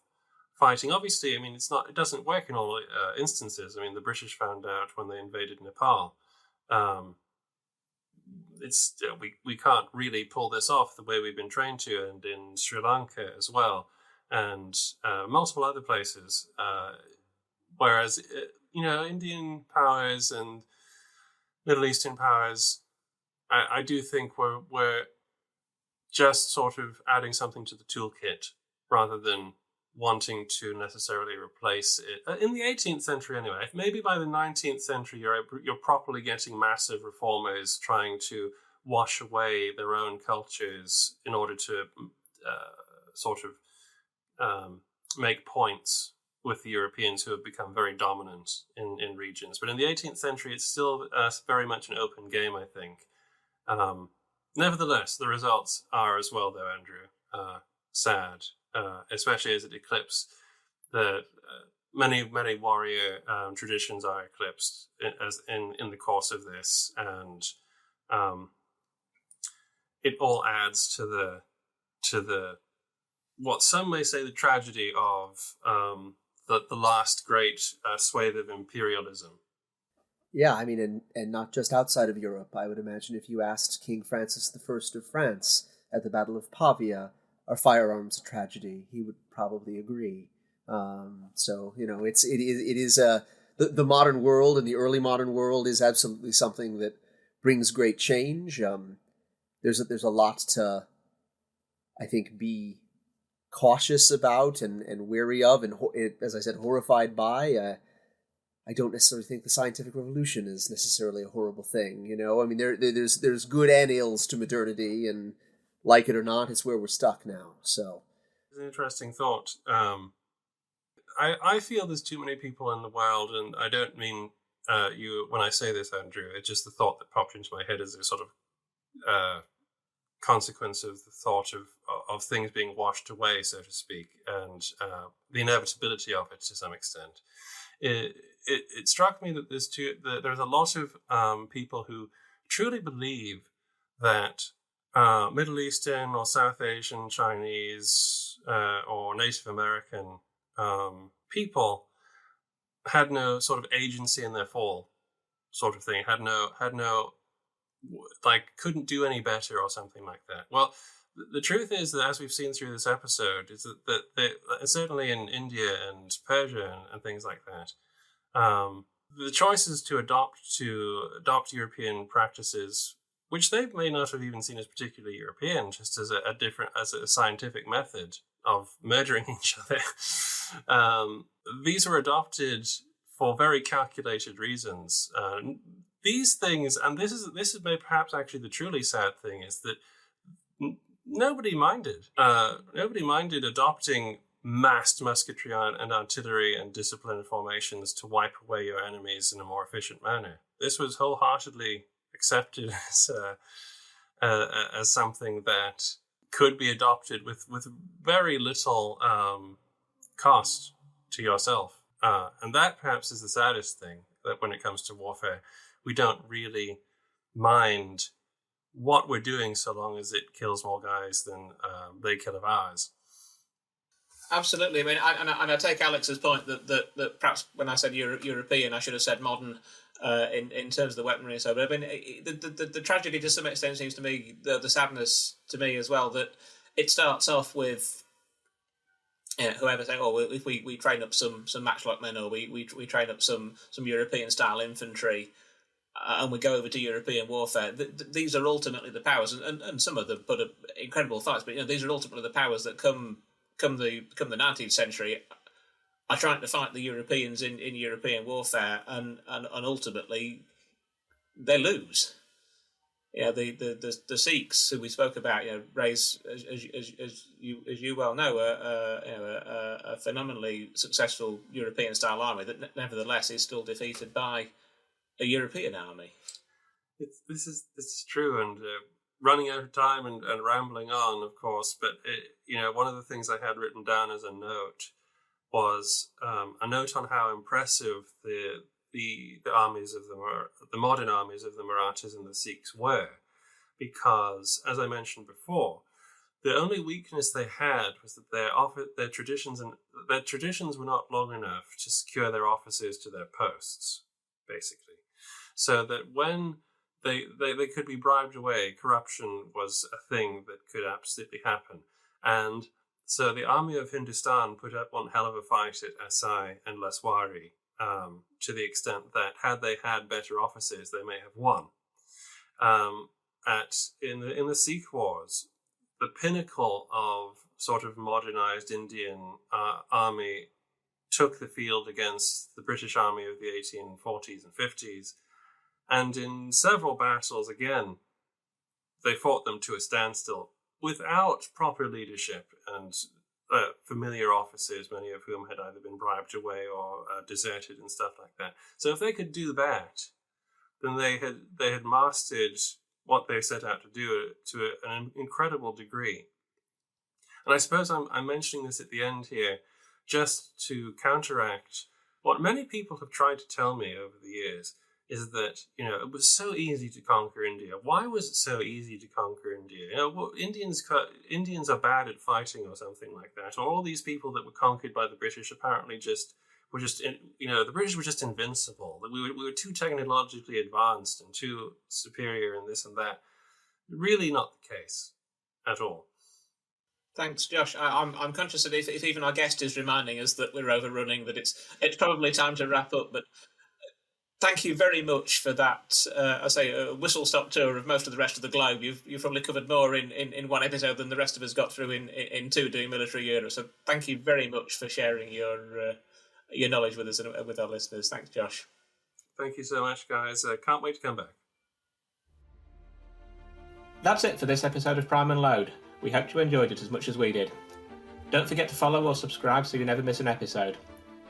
fighting. Obviously, I mean, it doesn't work in all instances. I mean, the British found out when they invaded Nepal. We can't really pull this off the way we've been trained to, and in Sri Lanka as well, and multiple other places. Whereas, you know, Indian powers and Middle Eastern powers, I do think we're just sort of adding something to the toolkit rather than wanting to necessarily replace it. In the 18th century anyway, maybe by the 19th century you're properly getting massive reformers trying to wash away their own cultures in order to make points with the Europeans who have become very dominant in regions. But in the 18th century, it's still very much an open game, I think. Nevertheless, the results are as well, though, Andrew, sad, especially as it eclipses the many warrior traditions are eclipsed in the course of this, and it all adds to the what some may say the tragedy of the last great swathe of imperialism.
Yeah, I mean, and not just outside of Europe. I would imagine if you asked King Francis I of France at the Battle of Pavia, are firearms a tragedy? He would probably agree. So, you know, it is the modern world, and the early modern world is absolutely something that brings great change. There's a lot to, I think, be cautious about and wary of, and as I said, horrified by. I don't necessarily think the scientific revolution is necessarily a horrible thing. You know, I mean, there's good and ills to modernity, and like it or not, it's where we're stuck now. So,
it's an interesting thought. I feel there's too many people in the world, and I don't mean you when I say this, Andrew. It's just the thought that popped into my head as a sort of consequence of the thought of things being washed away, so to speak, and the inevitability of it to some extent. It struck me that there's a lot of people who truly believe that Middle Eastern or South Asian, Chinese, or Native American people had no sort of agency in their fall, sort of thing. Had no couldn't do any better or something like that. Well, the truth is that, as we've seen through this episode, is that certainly in India and Persia and things like that, the choices to adopt European practices, which they may not have even seen as particularly European, just as a scientific method of murdering each other, these were adopted for very calculated reasons. These things, and this is perhaps actually the truly sad thing, is that nobody minded. Nobody minded adopting massed musketry and artillery and disciplined formations to wipe away your enemies in a more efficient manner. This was wholeheartedly accepted as something that could be adopted with very little cost to yourself. And that perhaps is the saddest thing, that when it comes to warfare, we don't really mind what we're doing so long as it kills more guys than they kill of ours.
Absolutely. I mean, I take Alex's point that perhaps when I said European, I should have said modern in terms of the weaponry and so. But I mean, the tragedy to some extent seems to me, the sadness to me as well, that it starts off with whoever saying, "Oh, well, if we train up some matchlock men, or we train up some European style infantry." And we go over to European warfare. These are ultimately the powers, and some of them put up incredible fights. But these are ultimately the powers that come the 19th century are trying to fight the Europeans in European warfare, and ultimately they lose. The Sikhs, who we spoke about, raise, as you well know, a phenomenally successful European style army that nevertheless is still defeated by a European army.
This is true, and running out of time and rambling on, of course. But one of the things I had written down as a note was a note on how impressive the armies of the modern armies of the Marathas and the Sikhs were, because, as I mentioned before, the only weakness they had was that their traditions were not long enough to secure their officers to their posts, basically. So that when they could be bribed away, corruption was a thing that could absolutely happen. And so the army of Hindustan put up one hell of a fight at Asai and Laswari, to the extent that had they had better officers, they may have won. In the Sikh Wars, the pinnacle of sort of modernized Indian army took the field against the British army of the 1840s and 50s. And in several battles, again, they fought them to a standstill without proper leadership and familiar officers, many of whom had either been bribed away or deserted and stuff like that. So if they could do that, then they had mastered what they set out to do to an incredible degree. And I suppose I'm mentioning this at the end here just to counteract what many people have tried to tell me over the years, is that, it was so easy to conquer India. Why was it so easy to conquer India? Indians are bad at fighting or something like that. Or all these people that were conquered by the British apparently the British were just invincible. We were too technologically advanced and too superior and this and that. Really not the case at all.
Thanks, Josh. I'm conscious that if even our guest is reminding us that we're overrunning, that it's probably time to wrap up. But thank you very much for that. A whistle-stop tour of most of the rest of the globe. You've probably covered more in one episode than the rest of us got through in two doing military Europe. So thank you very much for sharing your knowledge with us and with our listeners. Thanks, Josh.
Thank you so much, guys. Can't wait to come back.
That's it for this episode of Prime and Load. We hope you enjoyed it as much as we did. Don't forget to follow or subscribe so you never miss an episode.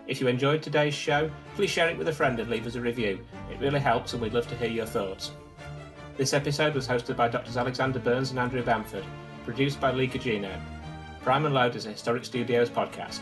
If you enjoyed today's show, please share it with a friend and leave us a review. It really helps and we'd love to hear your thoughts. This episode was hosted by Drs. Alexander Burns and Andrew Bamford, produced by Lee Gugino. Prime and Loud is a Historic Studios podcast.